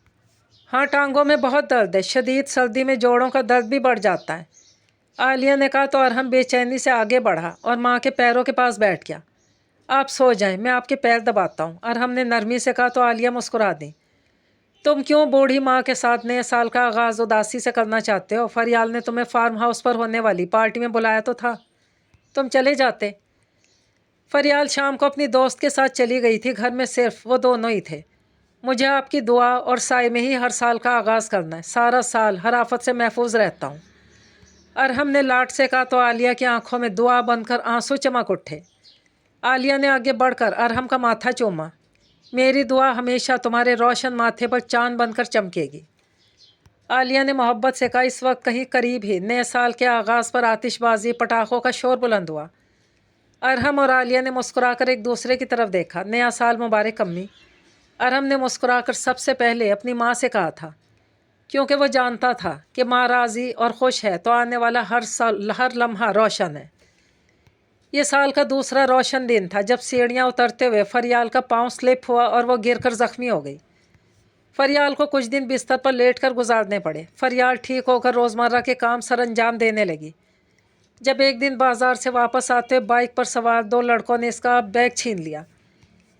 ہاں، ٹانگوں میں بہت درد ہے، شدید سردی میں جوڑوں کا درد بھی بڑھ جاتا ہے، عالیہ نے کہا تو ارحم بے چینی سے آگے بڑھا اور ماں کے پیروں کے پاس بیٹھ گیا۔ آپ سو جائیں، میں آپ کے پیر دباتا ہوں، ارحم نے نرمی سے کہا تو عالیہ مسکرا دی۔ تم کیوں بوڑھی ماں کے ساتھ نئے سال کا آغاز اداسی سے کرنا چاہتے ہو؟ فریال نے تمہیں فارم ہاؤس پر ہونے والی پارٹی میں بلایا تو تھا، تم چلے جاتے۔ فریال شام کو اپنی دوست کے ساتھ چلی گئی تھی، گھر میں صرف وہ دونوں ہی تھے۔ مجھے آپ کی دعا اور سائے میں ہی ہر سال کا آغاز کرنا ہے، سارا سال ہر آفت سے محفوظ رہتا ہوں۔ ارحم نے لاٹ سے کہا تو عالیہ کی آنکھوں میں دعا بن کر آنسو چمک اٹھے۔ عالیہ نے آگے بڑھ کر ارحم کا ماتھا چوما۔ میری دعا ہمیشہ تمہارے روشن ماتھے پر چاند بن کر چمکے گی۔ عالیہ نے محبت سے کہا، اس وقت کہیں قریب ہی نئے سال کے آغاز پر آتش بازی، پٹاخوں کا شور بلند ہوا۔ ارحم اور عالیہ نے مسکرا کر ایک دوسرے کی طرف دیکھا۔ نیا سال مبارک امی۔ ارحم نے مسکرا کر سب سے پہلے اپنی ماں سے کہا تھا، کیونکہ وہ جانتا تھا کہ ماں راضی اور خوش ہے تو آنے والا ہر لمحہ روشن ہے۔ یہ سال کا دوسرا روشن دن تھا جب سیڑھیاں اترتے ہوئے فریال کا پاؤں سلپ ہوا اور وہ گر کر زخمی ہو گئی۔ فریال کو کچھ دن بستر پر لیٹ کر گزارنے پڑے۔ فریال ٹھیک ہو کر روزمرہ کے کام سر انجام دینے لگی۔ جب ایک دن بازار سے واپس آتے ہوئے بائک پر سوار دو لڑکوں نے اس کا بیگ چھین لیا،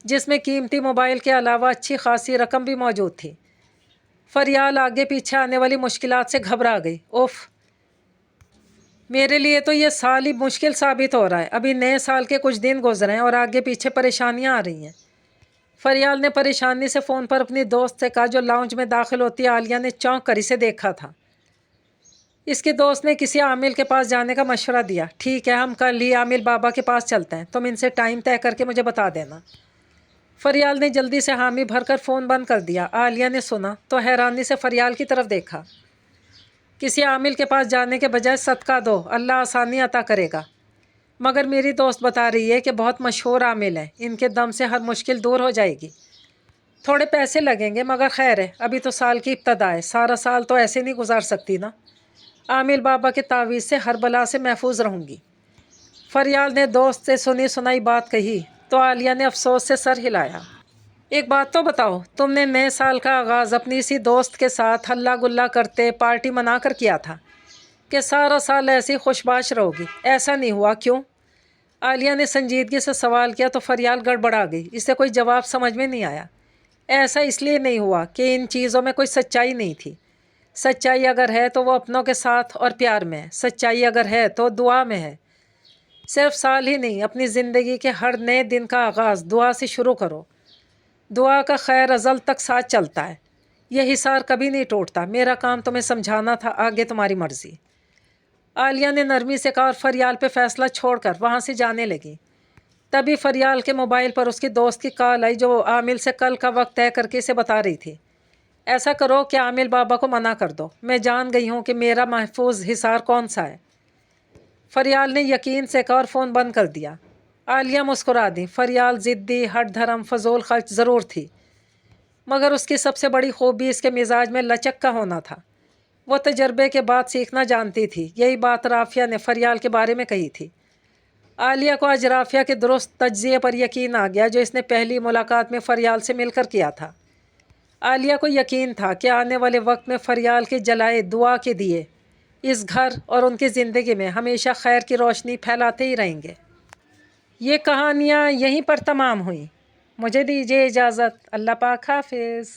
جس میں قیمتی موبائل کے علاوہ اچھی خاصی رقم بھی موجود تھی۔ فریال آگے پیچھے آنے والی مشکلات سے گھبرا گئی۔ اوف، میرے لیے تو یہ سال ہی مشکل ثابت ہو رہا ہے۔ ابھی نئے سال کے کچھ دن گزرے ہیں اور آگے پیچھے پریشانیاں آ رہی ہیں۔ فریال نے پریشانی سے فون پر اپنی دوست سے کہا جو لاؤنج میں داخل ہوتی عالیہ نے چونک کر اسے دیکھا تھا۔ اس کے دوست نے کسی عامل کے پاس جانے کا مشورہ دیا۔ ٹھیک ہے، ہم کل ہی عامل بابا کے پاس چلتے ہیں، تم ان سے ٹائم طے کر کے مجھے بتا دینا۔ فریال نے جلدی سے حامی بھر کر فون بند کر دیا۔ عالیہ نے سنا تو حیرانی سے فریال کی طرف دیکھا۔ کسی عامل کے پاس جانے کے بجائے صدقہ دو، اللہ آسانی عطا کرے گا۔ مگر میری دوست بتا رہی ہے کہ بہت مشہور عامل ہیں، ان کے دم سے ہر مشکل دور ہو جائے گی۔ تھوڑے پیسے لگیں گے مگر خیر ہے، ابھی تو سال کی ابتدا ہے، سارا سال تو ایسے نہیں گزار سکتی نا۔ عامل بابا کے تعویذ سے ہر بلا سے محفوظ رہوں گی۔ فریال نے دوست سے سنی سنائی بات کہی تو عالیہ نے افسوس سے سر ہلایا۔ ایک بات تو بتاؤ، تم نے نئے سال کا آغاز اپنی اسی دوست کے ساتھ ہلا گلا کرتے پارٹی منا کر کیا تھا کہ سارا سال ایسی خوش باش رہو گی، ایسا نہیں ہوا کیوں؟ عالیہ نے سنجیدگی سے سوال کیا تو فریال گڑبڑا گئی، اسے کوئی جواب سمجھ میں نہیں آیا۔ ایسا اس لیے نہیں ہوا کہ ان چیزوں میں کوئی سچائی نہیں تھی۔ سچائی اگر ہے تو وہ اپنوں کے ساتھ اور پیار میں ہے، سچائی اگر ہے تو دعا میں ہے۔ صرف سال ہی نہیں، اپنی زندگی کے ہر نئے دن کا آغاز دعا سے شروع کرو۔ دعا کا خیر ازل تک ساتھ چلتا ہے، یہ حصار کبھی نہیں ٹوٹتا۔ میرا کام تمہیں سمجھانا تھا، آگے تمہاری مرضی۔ عالیہ نے نرمی سے کہا اور فریال پہ فیصلہ چھوڑ کر وہاں سے جانے لگی۔ تبھی فریال کے موبائل پر اس کی دوست کی کال آئی جو عامل سے کل کا وقت طے کر کے اسے بتا رہی تھی۔ ایسا کرو کہ عامل بابا کو منع کر دو، میں جان گئی ہوں کہ میرا محفوظ حصار کون سا ہے۔ فریال نے یقین سے کہا اور فون بند کر دیا۔ عالیہ مسکرا دی۔ فریال ضدی، ہٹ دھرم، فضول خرچ ضرور تھی، مگر اس کی سب سے بڑی خوبی اس کے مزاج میں لچک کا ہونا تھا۔ وہ تجربے کے بعد سیکھنا جانتی تھی۔ یہی بات رافیہ نے فریال کے بارے میں کہی تھی۔ عالیہ کو آج رافیہ کے درست تجزیے پر یقین آ گیا جو اس نے پہلی ملاقات میں فریال سے مل کر کیا تھا۔ عالیہ کو یقین تھا کہ آنے والے وقت میں فریال کے جلائے دعا کے دیے اس گھر اور ان کی زندگی میں ہمیشہ خیر کی روشنی پھیلاتے ہی رہیں گے۔ یہ کہانیاں یہیں پر تمام ہوئیں۔ مجھے دیجیے اجازت۔ اللہ پاک حافظ۔